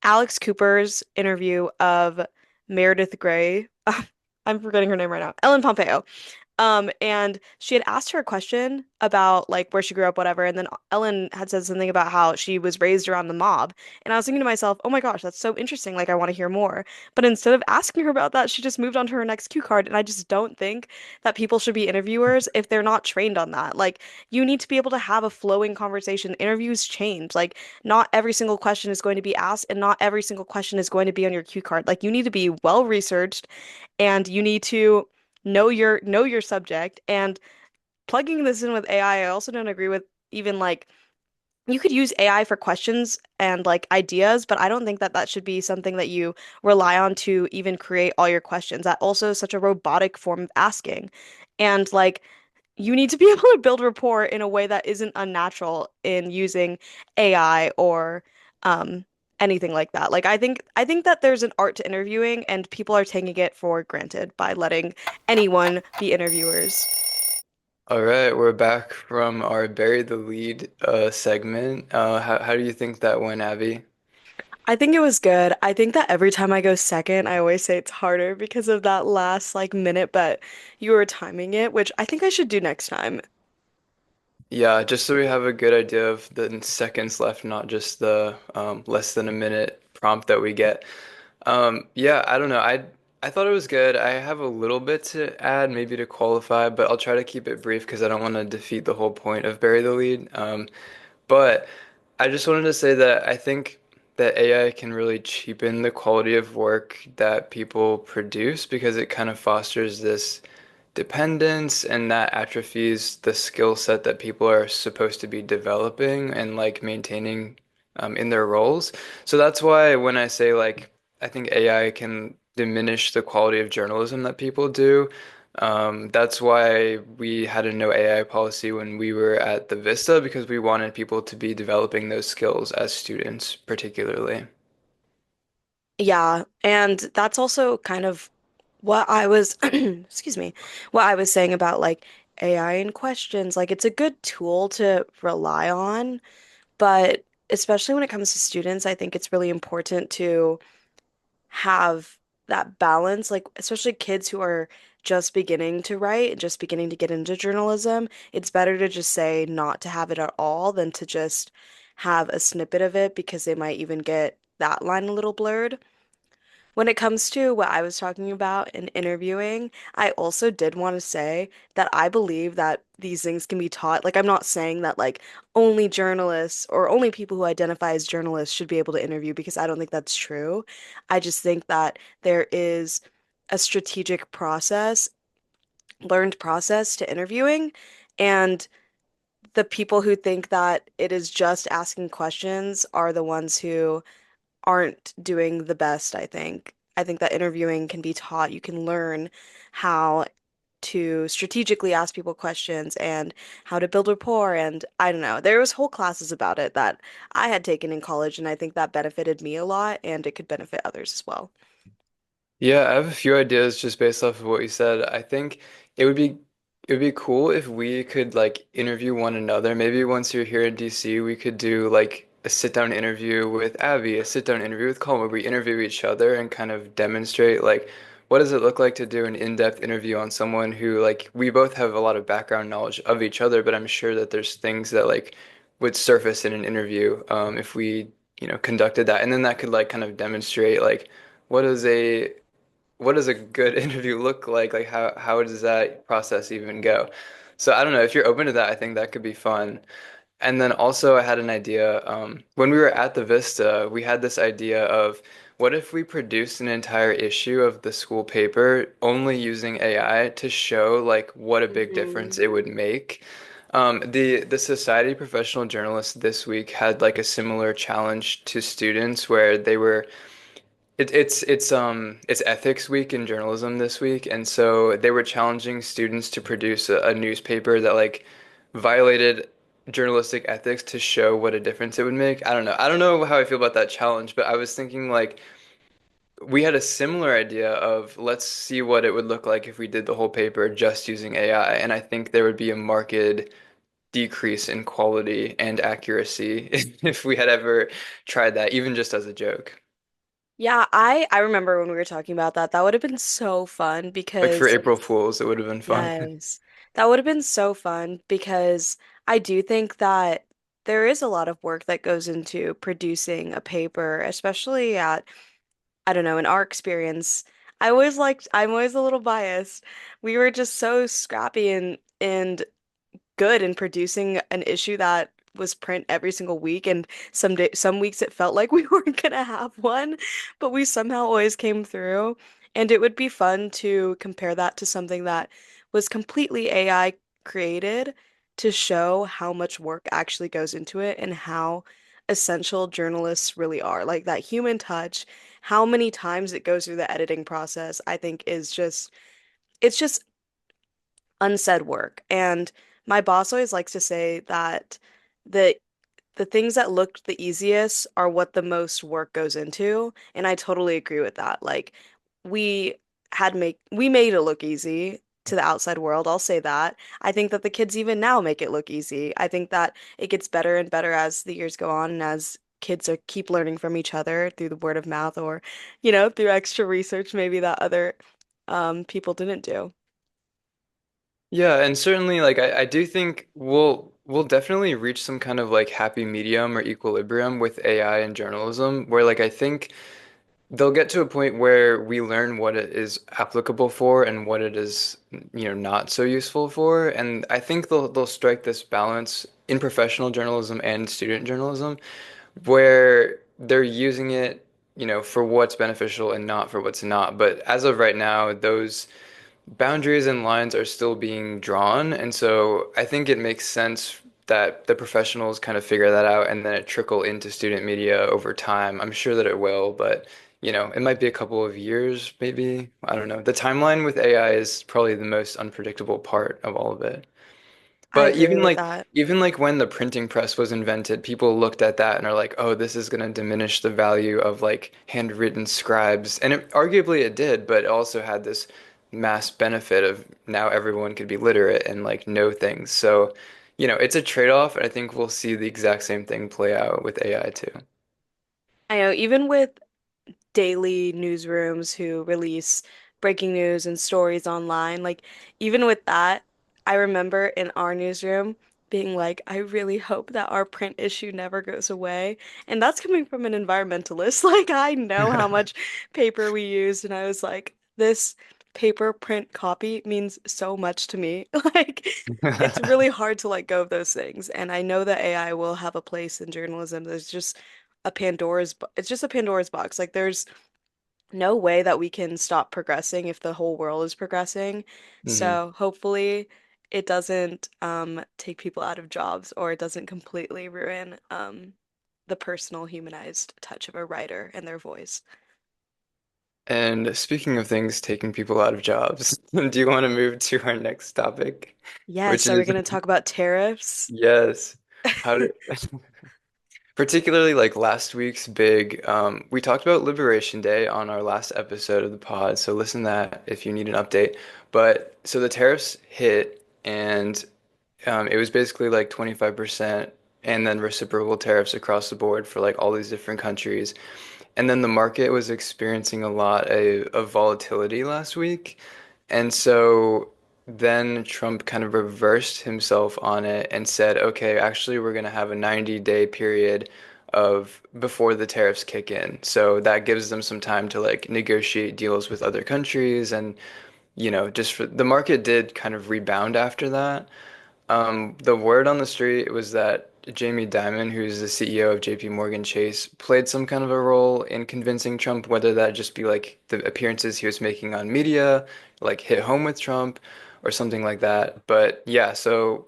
Speaker 2: Alex Cooper's interview of Meredith Grey. I'm forgetting her name right now. Ellen Pompeo. And she had asked her a question about like where she grew up, whatever, and then Ellen had said something about how she was raised around the mob. And I was thinking to myself, oh my gosh, that's so interesting. Like I want to hear more. But instead of asking her about that, she just moved on to her next cue card. And I just don't think that people should be interviewers if they're not trained on that. Like you need to be able to have a flowing conversation. Interviews change. Like not every single question is going to be asked, and not every single question is going to be on your cue card. Like you need to be well researched and you need to know your subject. And plugging this in with AI, I also don't agree with even like you could use AI for questions and like ideas, but I don't think that that should be something that you rely on to even create all your questions. That also is such a robotic form of asking. And like you need to be able to build rapport in a way that isn't unnatural in using AI or um anything like that. Like I think that there's an art to interviewing and people are taking it for granted by letting anyone be interviewers.
Speaker 1: All right, we're back from our Bury the Lead segment. How do you think that went, Abby?
Speaker 2: I think it was good. I think that every time I go second, I always say it's harder because of that last like minute, but you were timing it, which I think I should do next time.
Speaker 1: Yeah, just so we have a good idea of the seconds left, not just the less than a minute prompt that we get. Yeah, I don't know. I thought it was good. I have a little bit to add, maybe to qualify, but I'll try to keep it brief because I don't want to defeat the whole point of bury the lead. But I just wanted to say that I think that AI can really cheapen the quality of work that people produce because it kind of fosters this dependence and that atrophies the skill set that people are supposed to be developing and like maintaining in their roles. So that's why when I say like I think AI can diminish the quality of journalism that people do. That's why we had a no AI policy when we were at the Vista because we wanted people to be developing those skills as students, particularly.
Speaker 2: Yeah, and that's also kind of what I was, excuse me, what I was saying about like AI and questions. Like it's a good tool to rely on, but especially when it comes to students, I think it's really important to have that balance, like especially kids who are just beginning to write and just beginning to get into journalism. It's better to just say not to have it at all than to just have a snippet of it because they might even get that line a little blurred. When it comes to what I was talking about in interviewing, I also did want to say that I believe that these things can be taught. Like, I'm not saying that like only journalists or only people who identify as journalists should be able to interview because I don't think that's true. I just think that there is a strategic process, learned process to interviewing, and the people who think that it is just asking questions are the ones who aren't doing the best, I think. I think that interviewing can be taught. You can learn how to strategically ask people questions and how to build rapport. And I don't know, there was whole classes about it that I had taken in college, and I think that benefited me a lot, and it could benefit others as well.
Speaker 1: Yeah, I have a few ideas just based off of what you said. I think it would be it would be cool if we could like interview one another. Maybe once you're here in DC, we could do like a sit down interview with Abby, a sit down interview with Colin, where we interview each other and kind of demonstrate like what does it look like to do an in-depth interview on someone who like we both have a lot of background knowledge of each other, but I'm sure that there's things that like would surface in an interview if we, conducted that. And then that could like kind of demonstrate like what is a what does a good interview look like? Like how does that process even go? So I don't know if you're open to that. I think that could be fun. And then also I had an idea. When we were at the Vista, we had this idea of what if we produced an entire issue of the school paper only using AI to show like what a big difference
Speaker 2: Mhm.
Speaker 1: it would make. The Society of Professional Journalists this week had like a similar challenge to students where they were it's ethics week in journalism this week, and so they were challenging students to produce a newspaper that like violated journalistic ethics to show what a difference it would make. I don't know. I don't know how I feel about that challenge, but I was thinking like we had a similar idea of let's see what it would look like if we did the whole paper just using AI, and I think there would be a marked decrease in quality and accuracy if we had ever tried that, even just as a joke.
Speaker 2: Yeah, I remember when we were talking about that. That would have been so fun
Speaker 1: Like for
Speaker 2: because
Speaker 1: April Fools, it would have been fun.
Speaker 2: yes. That would have been so fun because I do think that there is a lot of work that goes into producing a paper, especially at, I don't know, in our experience. I'm always a little biased. We were just so scrappy and good in producing an issue that was print every single week, and some weeks it felt like we weren't gonna have one, but we somehow always came through. And it would be fun to compare that to something that was completely AI created to show how much work actually goes into it and how essential journalists really are. Like that human touch, how many times it goes through the editing process, I think is just it's just unsaid work. And my boss always likes to say that the the things that look the easiest are what the most work goes into, and I totally agree with that. Like we we made it look easy to the outside world, I'll say that. I think that the kids even now make it look easy. I think that it gets better and better as the years go on and as kids are keep learning from each other through the word of mouth or, through extra research maybe that other people didn't do.
Speaker 1: Yeah, and certainly like I do think we'll definitely reach some kind of like happy medium or equilibrium with AI and journalism where like I think they'll get to a point where we learn what it is applicable for and what it is, not so useful for. And I think they'll strike this balance in professional journalism and student journalism where they're using it, for what's beneficial and not for what's not. But as of right now, those boundaries and lines are still being drawn. And so I think it makes sense that the professionals kind of figure that out and then it trickle into student media over time. I'm sure that it will, but it might be a couple of years, maybe. I don't know. The timeline with AI is probably the most unpredictable part of all of it.
Speaker 2: I
Speaker 1: But
Speaker 2: agree
Speaker 1: even
Speaker 2: with
Speaker 1: like
Speaker 2: that.
Speaker 1: even like when the printing press was invented, people looked at that and are like, "Oh, this is going to diminish the value of like handwritten scribes." And arguably it did, but it also had this mass benefit of now everyone could be literate and like know things. So, it's a trade-off, and I think we'll see the exact same thing play out with AI too.
Speaker 2: I know even with daily newsrooms who release breaking news and stories online. Like, even with that, I remember in our newsroom being like, I really hope that our print issue never goes away. And that's coming from an environmentalist. Like, I know how much paper we used, and I was like, this paper print copy means so much to me. Like, it's really hard to let go of those things. And I know that AI will have a place in journalism. It's just a Pandora's box. Like, there's no way that we can stop progressing if the whole world is progressing.
Speaker 1: hmm
Speaker 2: So hopefully it doesn't take people out of jobs or it doesn't completely ruin the personal humanized touch of a writer and their voice.
Speaker 1: And speaking of things taking people out of jobs, do you want to move to our next topic, which
Speaker 2: Yes, are we
Speaker 1: is
Speaker 2: going to talk about tariffs?
Speaker 1: yes. How did particularly like last week's big, we talked about Liberation Day on our last episode of the pod, so listen to that if you need an update. But so the tariffs hit, and it was basically like 25% and then reciprocal tariffs across the board for like all these different countries. And then the market was experiencing a lot of volatility last week. And so then Trump kind of reversed himself on it and said, okay, actually, we're going to have a 90-day period of before the tariffs kick in. So that gives them some time to like negotiate deals with other countries. And, just for the market did kind of rebound after that. The word on the street was that Jamie Dimon, who's the CEO of JP Morgan Chase, played some kind of a role in convincing Trump, whether that just be like the appearances he was making on media, like hit home with Trump or something like that. But yeah, so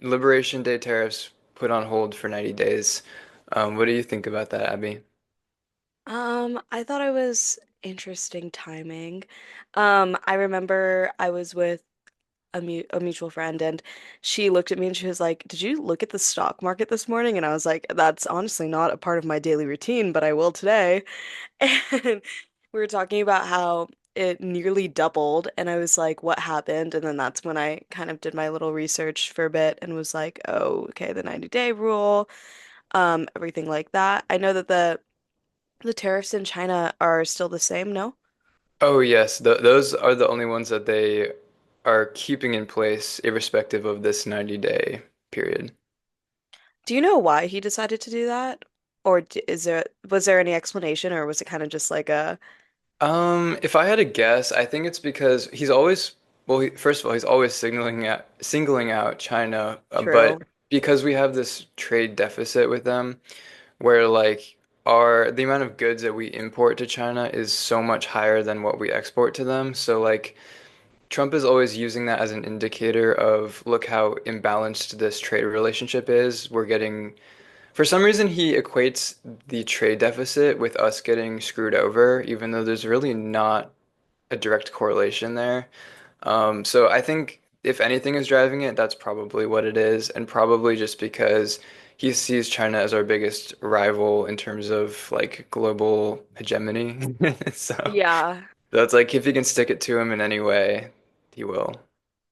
Speaker 1: Liberation Day tariffs put on hold for 90 days. What do you think about that, Abby?
Speaker 2: I thought it was interesting timing. I remember I was with a mutual friend, and she looked at me and she was like, "Did you look at the stock market this morning?" And I was like, "That's honestly not a part of my daily routine, but I will today." And we were talking about how it nearly doubled, and I was like, "What happened?" And then that's when I kind of did my little research for a bit and was like, "Oh, okay, the 90-day rule, everything like that." I know that the tariffs in China are still the same, no?
Speaker 1: Oh, yes, those are the only ones that they are keeping in place, irrespective of this 90-day period.
Speaker 2: Do you know why he decided to do that? Or was there any explanation, or was it kind of just like a
Speaker 1: If I had to guess, I think it's because he's always, well, first of all, he's always singling out China, but
Speaker 2: true?
Speaker 1: because we have this trade deficit with them, where like the amount of goods that we import to China is so much higher than what we export to them. So like Trump is always using that as an indicator of look how imbalanced this trade relationship is. For some reason, he equates the trade deficit with us getting screwed over, even though there's really not a direct correlation there. So I think if anything is driving it, that's probably what it is, and probably just because he sees China as our biggest rival in terms of like global hegemony. So
Speaker 2: Yeah.
Speaker 1: that's like if he can stick it to him in any way, he will.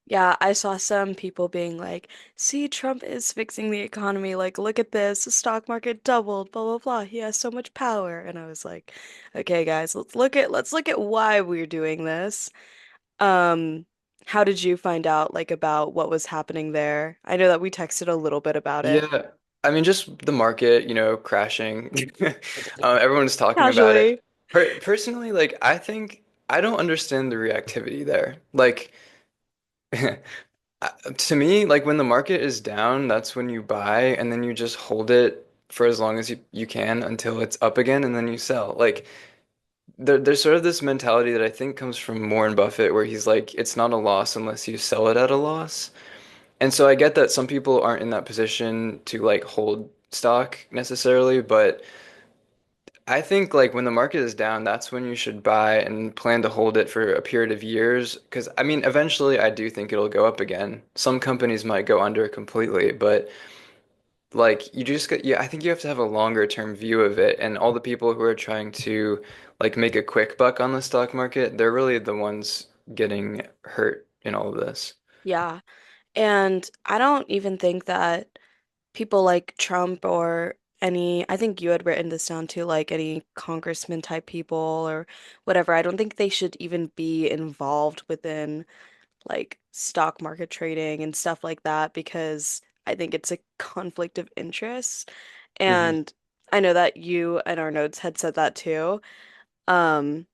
Speaker 2: Yeah, I saw some people being like, see, Trump is fixing the economy. Like, look at this. The stock market doubled, blah, blah, blah. He has so much power. And I was like, okay, guys, let's look at why we're doing this. Um, how did you find out like about what was happening there? I know that we texted a little bit about it.
Speaker 1: Yeah, I mean, just the market, crashing. Everyone's talking about it.
Speaker 2: Casually.
Speaker 1: Personally, like, I think I don't understand the reactivity there. Like, to me, like when the market is down, that's when you buy, and then you just hold it for as long as you can until it's up again, and then you sell. Like, there's sort of this mentality that I think comes from Warren Buffett, where he's like, it's not a loss unless you sell it at a loss. And so I get that some people aren't in that position to like hold stock necessarily, but I think like when the market is down, that's when you should buy and plan to hold it for a period of years. Because I mean, eventually I do think it'll go up again. Some companies might go under completely, but like you just got, yeah, I think you have to have a longer term view of it. And all the people who are trying to like make a quick buck on the stock market, they're really the ones getting hurt in all of this.
Speaker 2: Yeah. And I don't even think that people like Trump or I think you had written this down too, like any congressman type people or whatever. I don't think they should even be involved within like stock market trading and stuff like that because I think it's a conflict of interest.
Speaker 1: Hmm.
Speaker 2: And I know that you and our notes had said that too. Um,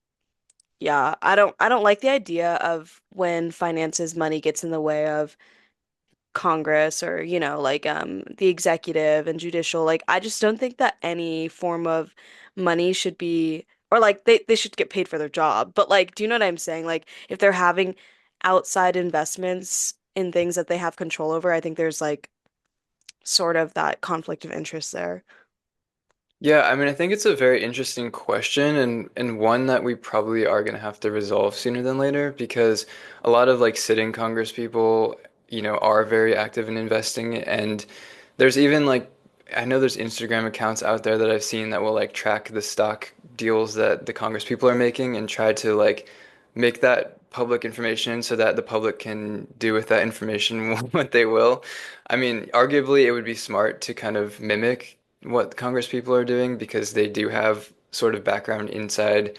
Speaker 2: yeah, I don't like the idea of when finances money gets in the way of Congress or, like the executive and judicial. Like I just don't think that any form of money should be or like they should get paid for their job. But like, do you know what I'm saying? Like if they're having outside investments in things that they have control over, I think there's like sort of that conflict of interest there.
Speaker 1: Yeah, I mean, I think it's a very interesting question and one that we probably are going to have to resolve sooner than later because a lot of like sitting Congress people, are very active in investing and there's even like I know there's Instagram accounts out there that I've seen that will like track the stock deals that the Congress people are making and try to like make that public information so that the public can do with that information what they will. I mean, arguably it would be smart to kind of mimic what Congress people are doing because they do have sort of background inside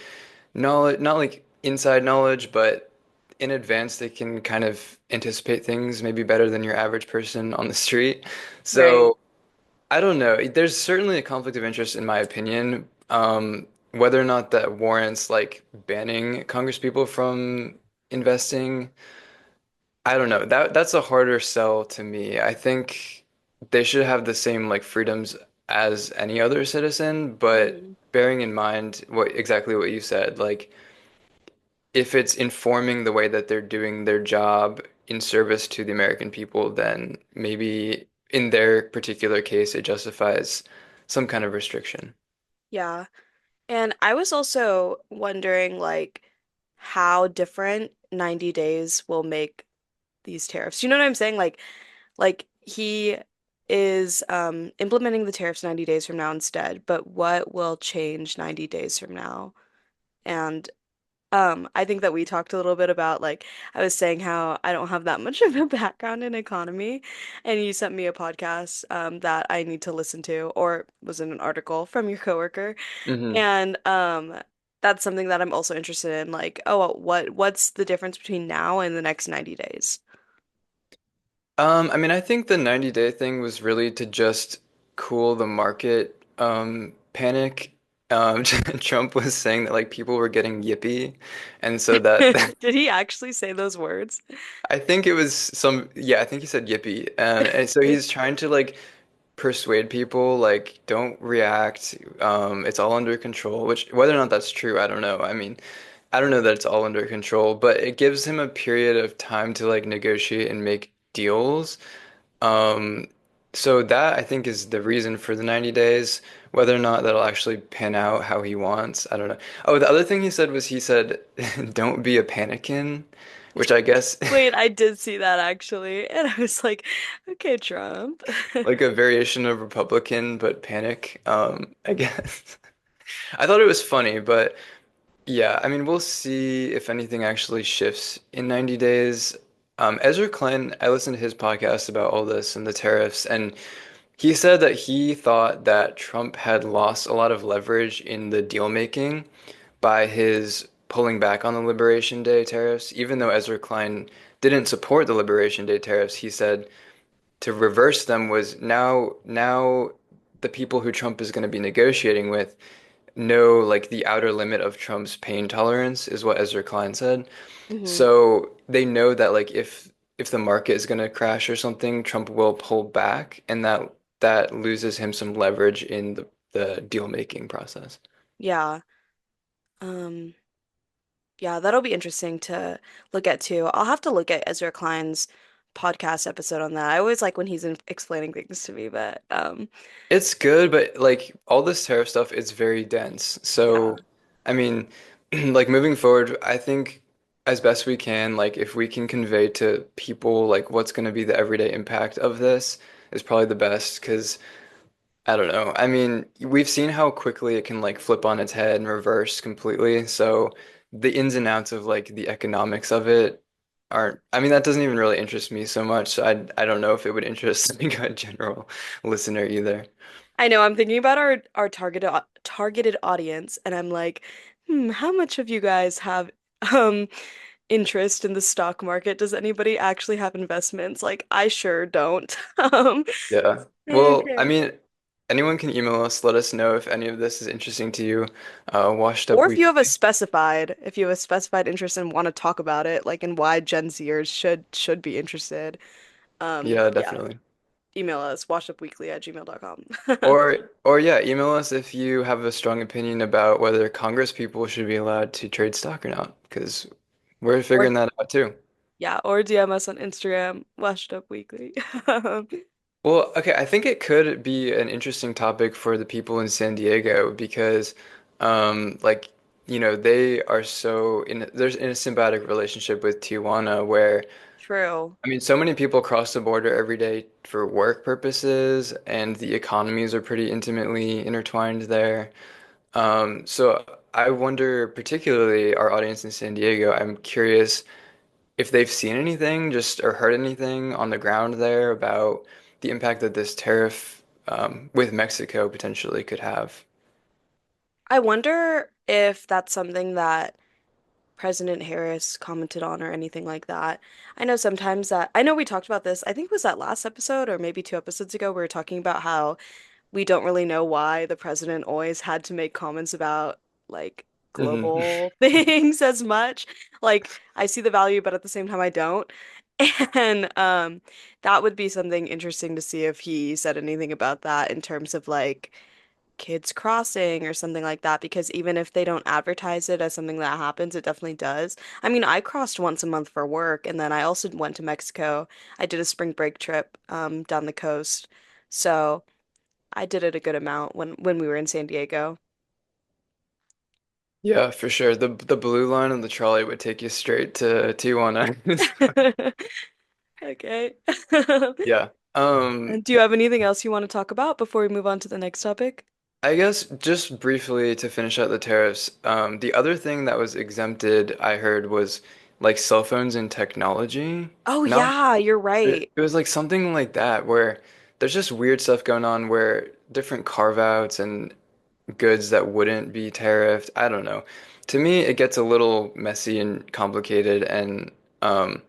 Speaker 1: knowledge, not like inside knowledge, but in advance they can kind of anticipate things maybe better than your average person on the street.
Speaker 2: Right.
Speaker 1: So I don't know. There's certainly a conflict of interest in my opinion. Whether or not that warrants like banning Congress people from investing, I don't know. That's a harder sell to me. I think they should have the same like freedoms as any other citizen, but
Speaker 2: Mhm.
Speaker 1: bearing in mind what you said, like if it's informing the way that they're doing their job in service to the American people, then maybe in their particular case it justifies some kind of restriction.
Speaker 2: Yeah. And I was also wondering like how different 90 days will make these tariffs. You know what I'm saying? Like he is implementing the tariffs 90 days from now instead, but what will change 90 days from now? And I think that we talked a little bit about like I was saying how I don't have that much of a background in economy, and you sent me a podcast that I need to listen to, or was in an article from your coworker,
Speaker 1: Hmm.
Speaker 2: and that's something that I'm also interested in. Like, oh, what's the difference between now and the next 90 days?
Speaker 1: I mean, I think the 90-day thing was really to just cool the market panic. Trump was saying that like people were getting yippy, and so that
Speaker 2: Did he actually say those words?
Speaker 1: I think it was yeah, I think he said yippee. And so he's trying to like persuade people like don't react. It's all under control, which whether or not that's true, I don't know. I mean, I don't know that it's all under control, but it gives him a period of time to like negotiate and make deals. Um, so that I think is the reason for the 90 days. Whether or not that'll actually pan out how he wants, I don't know. Oh, the other thing he said was he said, "Don't be a panikin," which I guess
Speaker 2: Wait, I did see that actually, and I was like, okay, Trump.
Speaker 1: like a variation of Republican, but panic. I guess. I thought it was funny, but yeah, I mean, we'll see if anything actually shifts in 90 days. Ezra Klein, I listened to his podcast about all this and the tariffs, and he said that he thought that Trump had lost a lot of leverage in the deal making by his pulling back on the Liberation Day tariffs. Even though Ezra Klein didn't support the Liberation Day tariffs, he said to reverse them was now the people who Trump is going to be negotiating with know like the outer limit of Trump's pain tolerance is what Ezra Klein said.
Speaker 2: Hmm.
Speaker 1: So they know that like if the market is going to crash or something, Trump will pull back, and that loses him some leverage in the deal making process.
Speaker 2: Yeah. Um, yeah, that'll be interesting to look at too. I'll have to look at Ezra Klein's podcast episode on that. I always like when he's explaining things to me, but
Speaker 1: It's good, but like all this tariff stuff, it's very dense.
Speaker 2: yeah,
Speaker 1: So, I mean, like moving forward, I think as best we can, like if we can convey to people like what's going to be the everyday impact of this is probably the best because I don't know. I mean, we've seen how quickly it can like flip on its head and reverse completely. So the ins and outs of like the economics of it aren't, I mean, that doesn't even really interest me so much. So I don't know if it would interest like a general listener either.
Speaker 2: I know I'm thinking about our targeted audience, and I'm like, how much of you guys have um interest in the stock market? Does anybody actually have investments? Like, I sure don't.
Speaker 1: Yeah. Well, I
Speaker 2: Okay.
Speaker 1: mean, anyone can email us, let us know if any of this is interesting to you. Washed up
Speaker 2: Or if you have a
Speaker 1: weekly.
Speaker 2: specified, if you have a specified interest and want to talk about it, like and why Gen Zers should be interested,
Speaker 1: Yeah,
Speaker 2: yeah,
Speaker 1: definitely.
Speaker 2: email us, washedupweekly@gmail.com.
Speaker 1: Or yeah, email us if you have a strong opinion about whether Congress people should be allowed to trade stock or not, because we're
Speaker 2: Or
Speaker 1: figuring that out too.
Speaker 2: yeah, or DM us on Instagram, washedupweekly.
Speaker 1: Well, okay, I think it could be an interesting topic for the people in San Diego because, like, they are so there's in a symbiotic relationship with Tijuana where
Speaker 2: True.
Speaker 1: I mean, so many people cross the border every day for work purposes, and the economies are pretty intimately intertwined there. So I wonder, particularly our audience in San Diego, I'm curious if they've seen anything, just or heard anything on the ground there about the impact that this tariff with Mexico potentially could have.
Speaker 2: I wonder if that's something that President Harris commented on or anything like that. I know sometimes that I know we talked about this. I think it was that last episode or maybe 2 episodes ago. We were talking about how we don't really know why the president always had to make comments about like
Speaker 1: Hmm.
Speaker 2: global things as much. Like I see the value, but at the same time I don't. And that would be something interesting to see if he said anything about that in terms of like kids crossing or something like that, because even if they don't advertise it as something that happens, it definitely does. I mean, I crossed once a month for work, and then I also went to Mexico. I did a spring break trip down the coast. So I did it a good amount when we were in San Diego.
Speaker 1: Yeah, for sure. The blue line on the trolley would take you straight to Tijuana. So,
Speaker 2: Okay.
Speaker 1: yeah.
Speaker 2: And do you have anything else you want to talk about before we move on to the next topic?
Speaker 1: I guess just briefly to finish out the tariffs, the other thing that was exempted, I heard, was like cell phones and technology.
Speaker 2: Oh
Speaker 1: Not,
Speaker 2: yeah, you're right.
Speaker 1: it was like something like that where there's just weird stuff going on where different carve-outs and goods that wouldn't be tariffed. I don't know. To me, it gets a little messy and complicated, and um,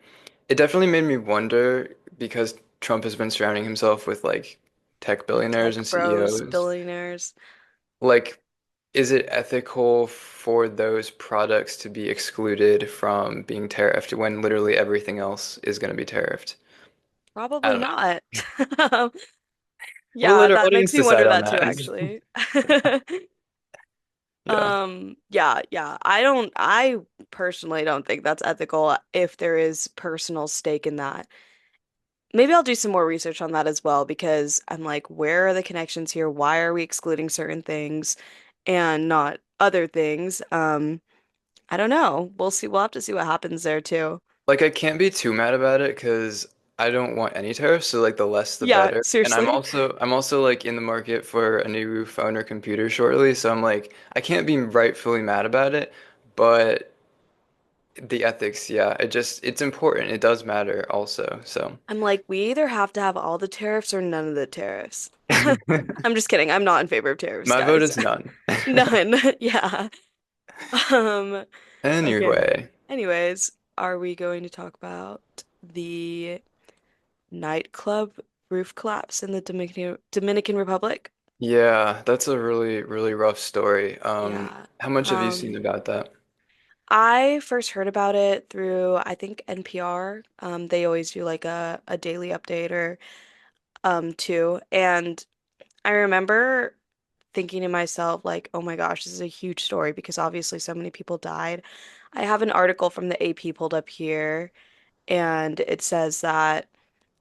Speaker 1: it definitely made me wonder because Trump has been surrounding himself with like tech billionaires and
Speaker 2: Tech bros,
Speaker 1: CEOs.
Speaker 2: billionaires.
Speaker 1: Like, is it ethical for those products to be excluded from being tariffed when literally everything else is going to be tariffed? I
Speaker 2: Probably
Speaker 1: don't know.
Speaker 2: not.
Speaker 1: We'll
Speaker 2: Yeah,
Speaker 1: let our
Speaker 2: that makes
Speaker 1: audience
Speaker 2: me wonder
Speaker 1: decide on
Speaker 2: that too,
Speaker 1: that.
Speaker 2: actually.
Speaker 1: Yeah.
Speaker 2: Yeah, yeah. I personally don't think that's ethical if there is personal stake in that. Maybe I'll do some more research on that as well because I'm like, where are the connections here? Why are we excluding certain things and not other things? I don't know. We'll see. We'll have to see what happens there too.
Speaker 1: Like, I can't be too mad about it because I don't want any tariffs, so like the less the
Speaker 2: Yeah,
Speaker 1: better. And
Speaker 2: seriously.
Speaker 1: I'm also like in the market for a new phone or computer shortly, so I'm like I can't be rightfully mad about it, but the ethics, yeah. It's important. It does matter also. So
Speaker 2: I'm like, we either have to have all the tariffs or none of the tariffs. I'm just kidding. I'm not in favor of tariffs,
Speaker 1: my vote
Speaker 2: guys.
Speaker 1: is none.
Speaker 2: None. Yeah. Um, okay.
Speaker 1: Anyway,
Speaker 2: Anyways, are we going to talk about the nightclub roof collapse in the Dominican Republic?
Speaker 1: yeah, that's a really, really rough story.
Speaker 2: Yeah.
Speaker 1: How much have you seen
Speaker 2: Um,
Speaker 1: about that?
Speaker 2: I first heard about it through, I think, NPR. They always do like a daily update or two. And I remember thinking to myself, like, oh my gosh, this is a huge story because obviously so many people died. I have an article from the AP pulled up here, and it says that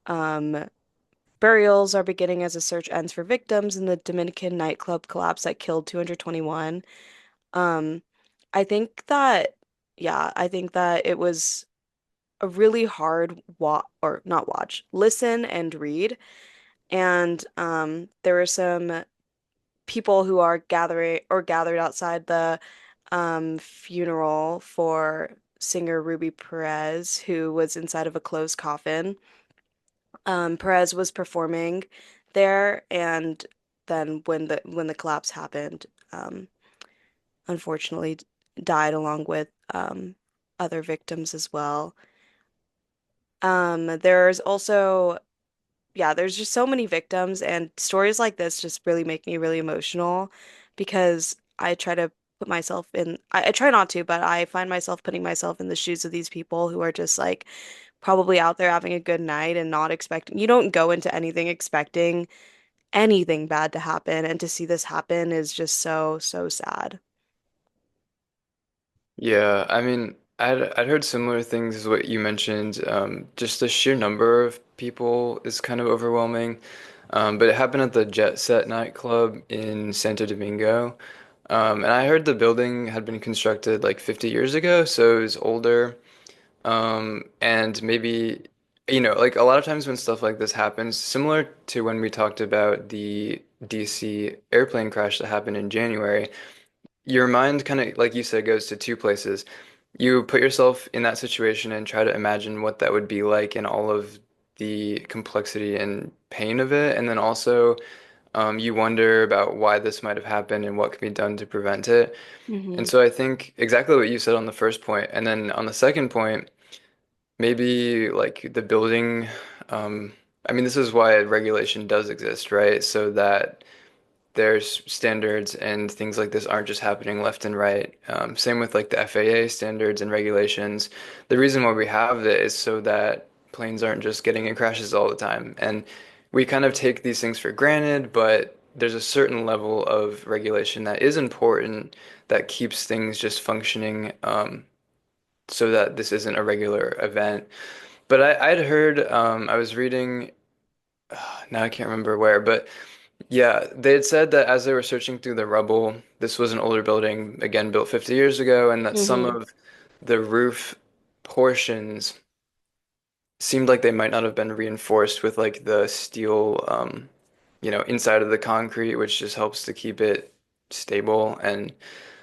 Speaker 2: um, burials are beginning as a search ends for victims in the Dominican nightclub collapse that killed 221. Um, I think that, yeah, I think that it was a really hard or not watch, listen and read. And there were some people who are gathered outside the funeral for singer Ruby Perez, who was inside of a closed coffin. Perez was performing there, and then when the collapse happened, unfortunately died along with other victims as well. There's also yeah, there's just so many victims, and stories like this just really make me really emotional because I try to put myself in, I try not to, but I find myself putting myself in the shoes of these people who are just like probably out there having a good night and not expecting, you don't go into anything expecting anything bad to happen, and to see this happen is just so, so sad.
Speaker 1: Yeah, I mean, I'd heard similar things as what you mentioned. Just the sheer number of people is kind of overwhelming. But it happened at the Jet Set nightclub in Santo Domingo. And I heard the building had been constructed like 50 years ago, so it was older. And maybe, like a lot of times when stuff like this happens, similar to when we talked about the DC airplane crash that happened in January, your mind kind of, like you said, goes to two places. You put yourself in that situation and try to imagine what that would be like and all of the complexity and pain of it. And then also, you wonder about why this might have happened and what can be done to prevent it. And
Speaker 2: Hmm.
Speaker 1: so I think exactly what you said on the first point. And then on the second point, maybe like the building, um, I mean, this is why regulation does exist, right? So that there's standards and things like this aren't just happening left and right. Same with like the FAA standards and regulations. The reason why we have it is so that planes aren't just getting in crashes all the time. And we kind of take these things for granted, but there's a certain level of regulation that is important that keeps things just functioning, so that this isn't a regular event. But I'd heard, I was reading, now I can't remember where, but yeah, they had said that as they were searching through the rubble, this was an older building, again, built 50 years ago, and that some
Speaker 2: Hmm.
Speaker 1: of the roof portions seemed like they might not have been reinforced with like the steel, inside of the concrete, which just helps to keep it stable. And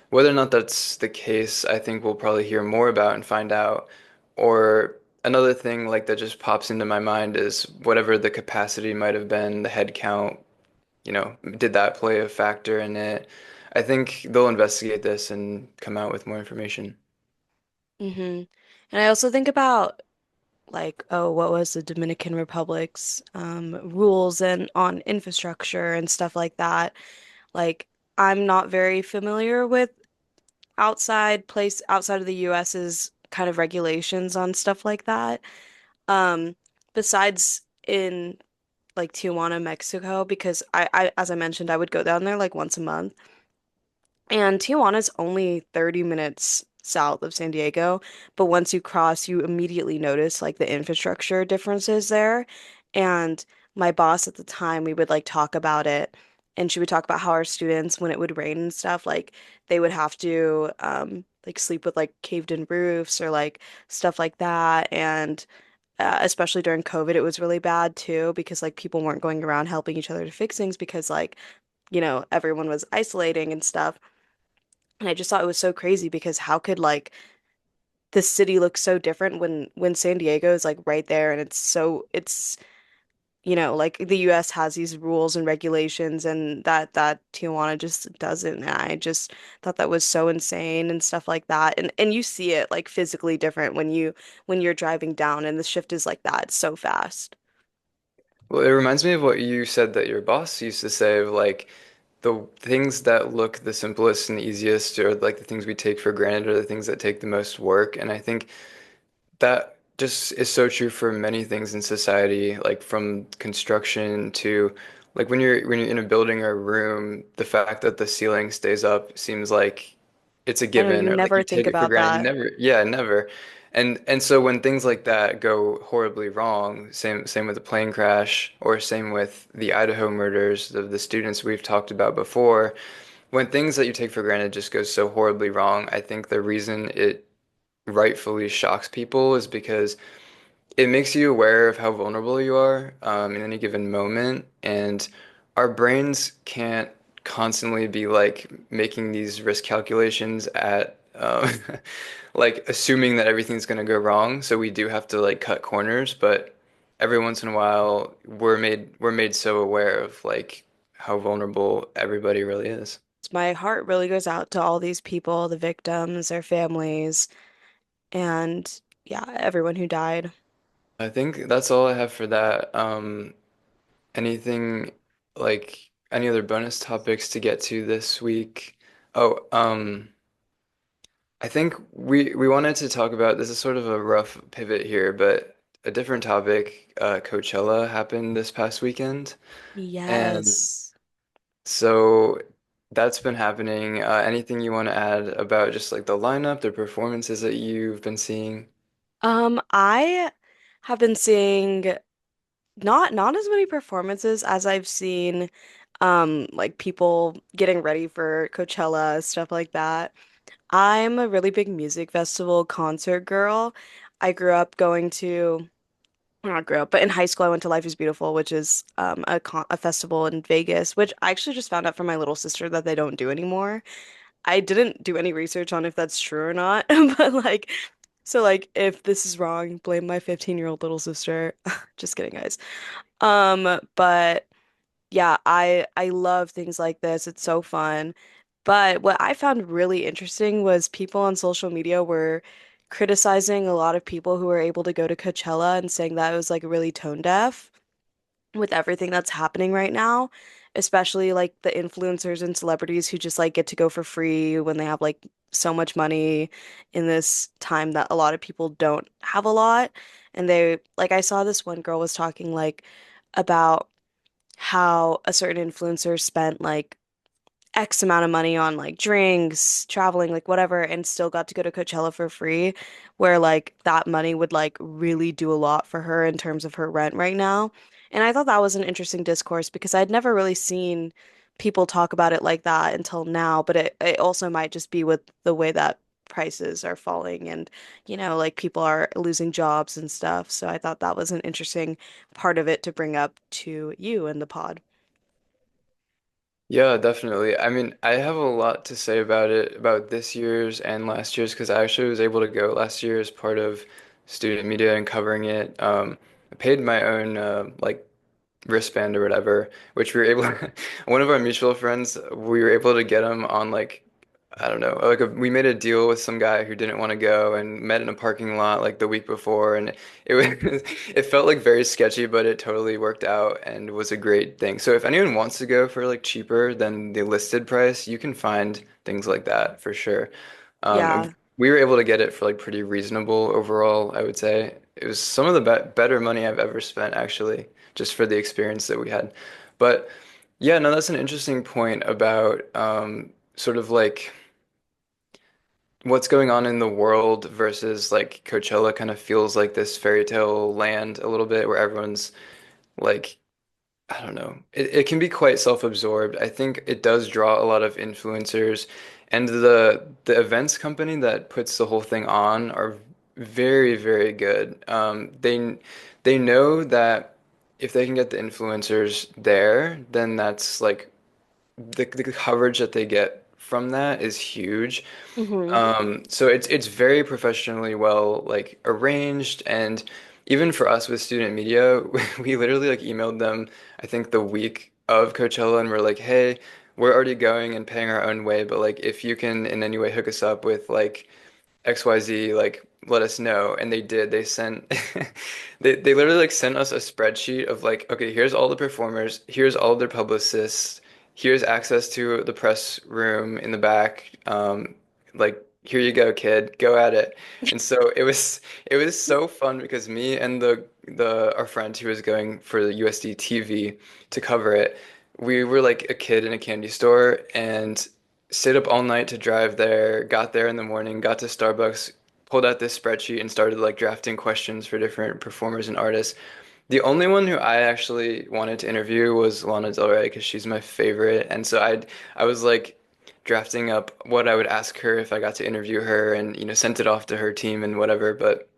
Speaker 1: whether or not that's the case, I think we'll probably hear more about and find out. Or another thing like that just pops into my mind is whatever the capacity might have been, the head count, did that play a factor in it? I think they'll investigate this and come out with more information.
Speaker 2: Hmm. And I also think about like, oh, what was the Dominican Republic's rules and on infrastructure and stuff like that. Like, I'm not very familiar with outside of the US's kind of regulations on stuff like that. Um, Besides in like Tijuana, Mexico, because as I mentioned, I would go down there like once a month. And Tijuana's only 30 minutes south of San Diego, but once you cross, you immediately notice like the infrastructure differences there. And my boss at the time, we would like talk about it, and she would talk about how our students, when it would rain and stuff, like they would have to like sleep with like caved in roofs or like stuff like that. And especially during COVID, it was really bad too because like people weren't going around helping each other to fix things because like, everyone was isolating and stuff. And I just thought it was so crazy because how could like the city looks so different when San Diego is like right there and it's like the US has these rules and regulations and that Tijuana just doesn't. And I just thought that was so insane and stuff like that. And you see it like physically different when you're driving down and the shift is like that. It's so fast.
Speaker 1: Well, it reminds me of what you said that your boss used to say of like the things that look the simplest and easiest, or like the things we take for granted, are the things that take the most work. And I think that just is so true for many things in society, like from construction to like when you're in a building or a room, the fact that the ceiling stays up seems like it's a
Speaker 2: I know
Speaker 1: given,
Speaker 2: you
Speaker 1: or like
Speaker 2: never
Speaker 1: you
Speaker 2: think
Speaker 1: take it for
Speaker 2: about
Speaker 1: granted. You
Speaker 2: that.
Speaker 1: never, yeah, never. And so when things like that go horribly wrong, same with the plane crash, or same with the Idaho murders of the students we've talked about before, when things that you take for granted just go so horribly wrong, I think the reason it rightfully shocks people is because it makes you aware of how vulnerable you are in any given moment. And our brains can't constantly be like making these risk calculations at like assuming that everything's going to go wrong. So we do have to like cut corners, but every once in a while we're made so aware of like how vulnerable everybody really is.
Speaker 2: My heart really goes out to all these people, the victims, their families, and yeah, everyone who died.
Speaker 1: I think that's all I have for that. Anything like any other bonus topics to get to this week? Oh, I think we wanted to talk about, this is sort of a rough pivot here, but a different topic. Coachella happened this past weekend, and
Speaker 2: Yes.
Speaker 1: so that's been happening. Anything you want to add about just like the lineup, the performances that you've been seeing?
Speaker 2: I have been seeing not as many performances as I've seen like people getting ready for Coachella, stuff like that. I'm a really big music festival concert girl. I grew up going to well, not grew up, but in high school I went to Life is Beautiful, which is a festival in Vegas, which I actually just found out from my little sister that they don't do anymore. I didn't do any research on if that's true or not, but like so like if this is wrong, blame my 15-year-old little sister. Just kidding, guys. But yeah, I love things like this. It's so fun. But what I found really interesting was people on social media were criticizing a lot of people who were able to go to Coachella and saying that it was like really tone deaf with everything that's happening right now, especially like the influencers and celebrities who just like get to go for free when they have like so much money in this time that a lot of people don't have a lot. And they like I saw this one girl was talking like about how a certain influencer spent like X amount of money on like drinks, traveling, like whatever, and still got to go to Coachella for free, where like that money would like really do a lot for her in terms of her rent right now. And I thought that was an interesting discourse because I'd never really seen people talk about it like that until now, but it also might just be with the way that prices are falling and, like people are losing jobs and stuff. So I thought that was an interesting part of it to bring up to you in the pod.
Speaker 1: Yeah, definitely. I mean, I have a lot to say about it, about this year's and last year's, because I actually was able to go last year as part of student media and covering it. I paid my own like wristband or whatever, which we were able one of our mutual friends, we were able to get him on like I don't know, like we made a deal with some guy who didn't want to go and met in a parking lot like the week before, and it was it felt like very sketchy, but it totally worked out and was a great thing. So if anyone wants to go for like cheaper than the listed price, you can find things like that for sure. And
Speaker 2: Yeah.
Speaker 1: we were able to get it for like pretty reasonable overall, I would say. It was some of the better money I've ever spent actually, just for the experience that we had. But yeah, no, that's an interesting point about sort of like what's going on in the world versus like Coachella kind of feels like this fairy tale land a little bit where everyone's like I don't know. It can be quite self-absorbed. I think it does draw a lot of influencers, and the events company that puts the whole thing on are very, very good. They know that if they can get the influencers there, then that's like the coverage that they get from that is huge.
Speaker 2: Hmm.
Speaker 1: So it's very professionally well like arranged, and even for us with student media, we literally like emailed them I think the week of Coachella and we're like, hey, we're already going and paying our own way, but like if you can in any way hook us up with like XYZ, like let us know. And they did. They sent they literally like sent us a spreadsheet of like, okay, here's all the performers, here's all their publicists, here's access to the press room in the back. Like here you go, kid, go at it. And so it was so fun because me and the our friend who was going for the USD TV to cover it, we were like a kid in a candy store and stayed up all night to drive there, got there in the morning, got to Starbucks, pulled out this spreadsheet and started like drafting questions for different performers and artists. The only one who I actually wanted to interview was Lana Del Rey because she's my favorite. And so I was like drafting up what I would ask her if I got to interview her and sent it off to her team and whatever, but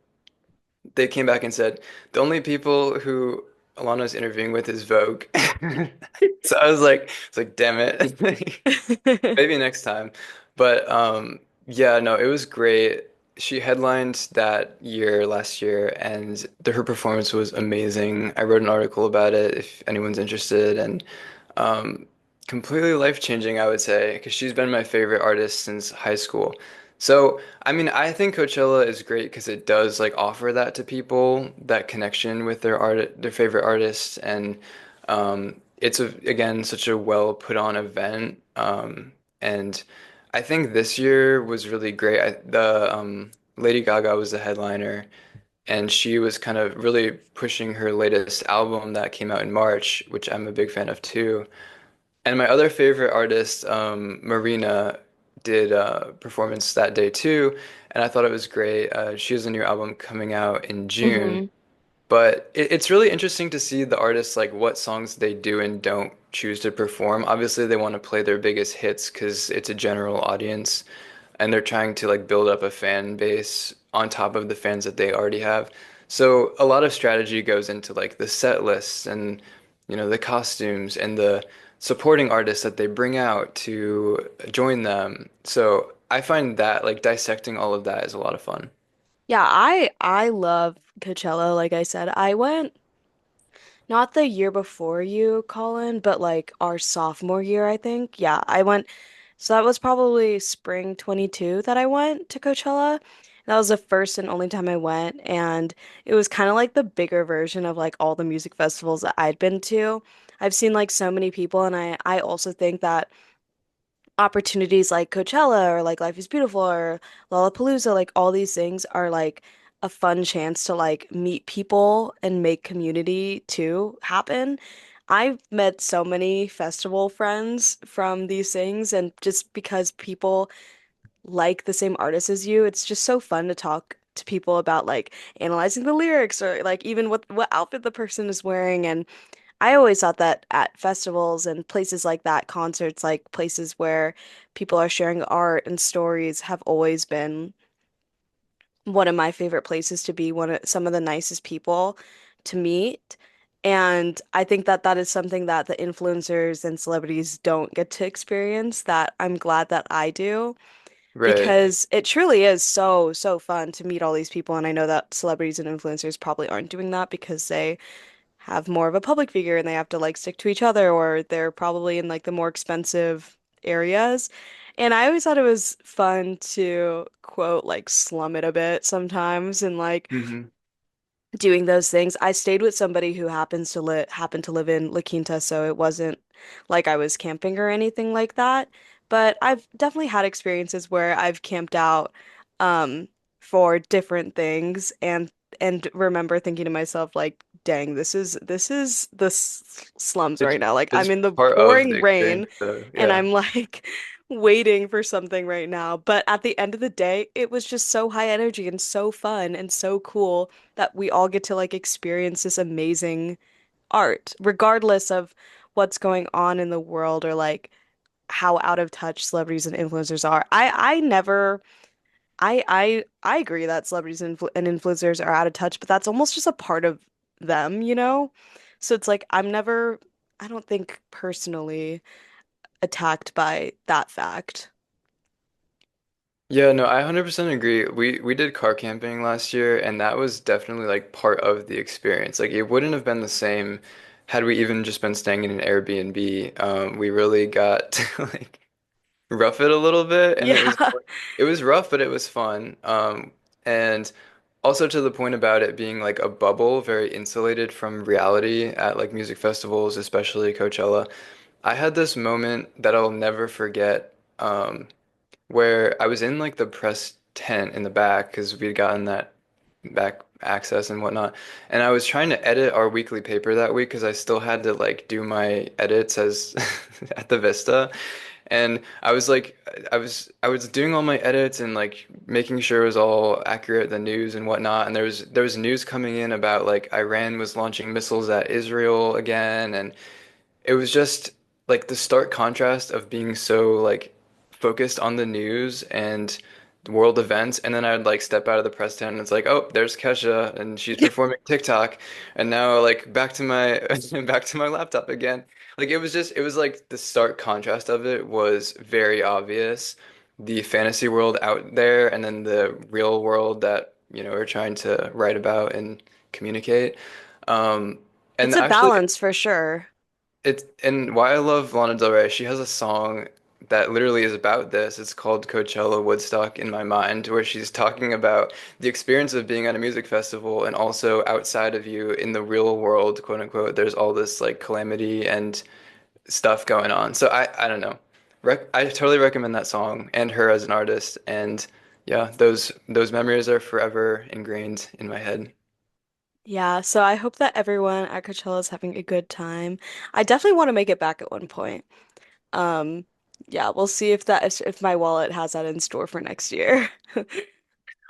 Speaker 1: they came back and said the only people who Alana's interviewing with is Vogue. So I was like, it's like, damn it. Maybe next time. But yeah, no, it was great. She headlined that year last year, and her performance was amazing. I wrote an article about it if anyone's interested, and um, completely life-changing, I would say, because she's been my favorite artist since high school. So, I mean, I think Coachella is great because it does like offer that to people, that connection with their favorite artists, and it's again such a well put on event. And I think this year was really great. The Lady Gaga was the headliner, and she was kind of really pushing her latest album that came out in March, which I'm a big fan of too. And my other favorite artist, Marina, did a performance that day too, and I thought it was great. She has a new album coming out in June.
Speaker 2: Hmm.
Speaker 1: But it's really interesting to see the artists like what songs they do and don't choose to perform. Obviously, they want to play their biggest hits because it's a general audience, and they're trying to like build up a fan base on top of the fans that they already have. So a lot of strategy goes into like the set lists and the costumes and the supporting artists that they bring out to join them. So I find that like dissecting all of that is a lot of fun.
Speaker 2: Yeah, I love Coachella. Like I said, I went not the year before you, Colin, but like our sophomore year, I think. Yeah, I went. So that was probably spring 22 that I went to Coachella. That was the first and only time I went, and it was kind of like the bigger version of like all the music festivals that I'd been to. I've seen like so many people, and I also think that opportunities like Coachella or like Life is Beautiful or Lollapalooza, like all these things are like a fun chance to like meet people and make community too happen. I've met so many festival friends from these things, and just because people like the same artists as you, it's just so fun to talk to people about like analyzing the lyrics or like even what outfit the person is wearing. And I always thought that at festivals and places like that, concerts, like places where people are sharing art and stories, have always been one of my favorite places to be, one of some of the nicest people to meet. And I think that that is something that the influencers and celebrities don't get to experience that I'm glad that I do,
Speaker 1: Right.
Speaker 2: because it truly is so, so fun to meet all these people. And I know that celebrities and influencers probably aren't doing that because they have more of a public figure and they have to like stick to each other, or they're probably in like the more expensive areas. And I always thought it was fun to quote like slum it a bit sometimes and like
Speaker 1: Hmm.
Speaker 2: doing those things. I stayed with somebody who happened to live in La Quinta, so it wasn't like I was camping or anything like that. But I've definitely had experiences where I've camped out um for different things, and remember thinking to myself like, dang, this is the slums
Speaker 1: It's
Speaker 2: right now. Like I'm
Speaker 1: it's
Speaker 2: in the
Speaker 1: part of the
Speaker 2: pouring rain
Speaker 1: experience, though.
Speaker 2: and
Speaker 1: Yeah.
Speaker 2: I'm like waiting for something right now. But at the end of the day, it was just so high energy and so fun and so cool that we all get to like experience this amazing art, regardless of what's going on in the world or like how out of touch celebrities and influencers are. I never I agree that celebrities and influencers are out of touch, but that's almost just a part of them, you know? So it's like I'm never, I don't think personally attacked by that fact.
Speaker 1: Yeah, no, I 100% agree. We did car camping last year, and that was definitely like part of the experience. Like it wouldn't have been the same had we even just been staying in an Airbnb. We really got to like rough it a little bit, and
Speaker 2: Yeah.
Speaker 1: it was rough, but it was fun. And also to the point about it being like a bubble, very insulated from reality at like music festivals, especially Coachella. I had this moment that I'll never forget. Where I was in like the press tent in the back because we'd gotten that back access and whatnot. And I was trying to edit our weekly paper that week because I still had to like do my edits as at the Vista. And I was like I was doing all my edits and like making sure it was all accurate, the news and whatnot. And there was news coming in about like Iran was launching missiles at Israel again, and it was just like the stark contrast of being so like focused on the news and world events, and then I'd like step out of the press tent and it's like, oh, there's Kesha and she's performing TikTok, and now like back to my back to my laptop again. Like it was like the stark contrast of it was very obvious. The fantasy world out there and then the real world that, we're trying to write about and communicate. Um,
Speaker 2: It's
Speaker 1: and
Speaker 2: a
Speaker 1: actually,
Speaker 2: balance for sure.
Speaker 1: it's and why I love Lana Del Rey, she has a song that literally is about this. It's called Coachella Woodstock in My Mind, where she's talking about the experience of being at a music festival and also outside of you in the real world, quote unquote, there's all this like calamity and stuff going on. So I don't know. I totally recommend that song and her as an artist. And yeah, those memories are forever ingrained in my head.
Speaker 2: Yeah, so I hope that everyone at Coachella is having a good time. I definitely want to make it back at one point. Um, yeah, we'll see if my wallet has that in store for next year.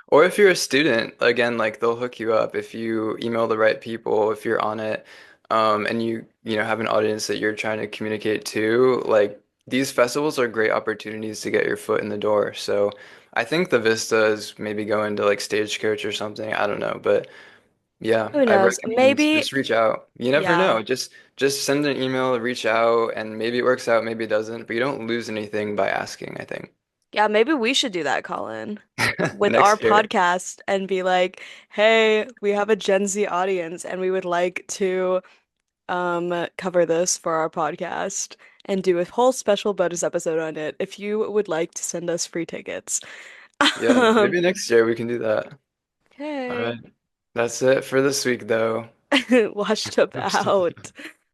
Speaker 1: Or if you're a student, again, like they'll hook you up if you email the right people, if you're on it, and you have an audience that you're trying to communicate to. Like these festivals are great opportunities to get your foot in the door. So I think the Vista is maybe going to like Stagecoach or something. I don't know, but yeah,
Speaker 2: Who
Speaker 1: I
Speaker 2: knows?
Speaker 1: recommend
Speaker 2: Maybe,
Speaker 1: just reach out. You never
Speaker 2: yeah.
Speaker 1: know. Just send an email, reach out, and maybe it works out, maybe it doesn't. But you don't lose anything by asking, I think.
Speaker 2: Yeah, maybe we should do that, Colin, with our
Speaker 1: Next year.
Speaker 2: podcast and be like, "Hey, we have a Gen Z audience and we would like to cover this for our podcast and do a whole special bonus episode on it if you would like to send us free tickets."
Speaker 1: Yeah,
Speaker 2: Um,
Speaker 1: maybe next year we can do that. All
Speaker 2: okay.
Speaker 1: right. That's it for this week, though.
Speaker 2: Washed
Speaker 1: I'm still-
Speaker 2: about.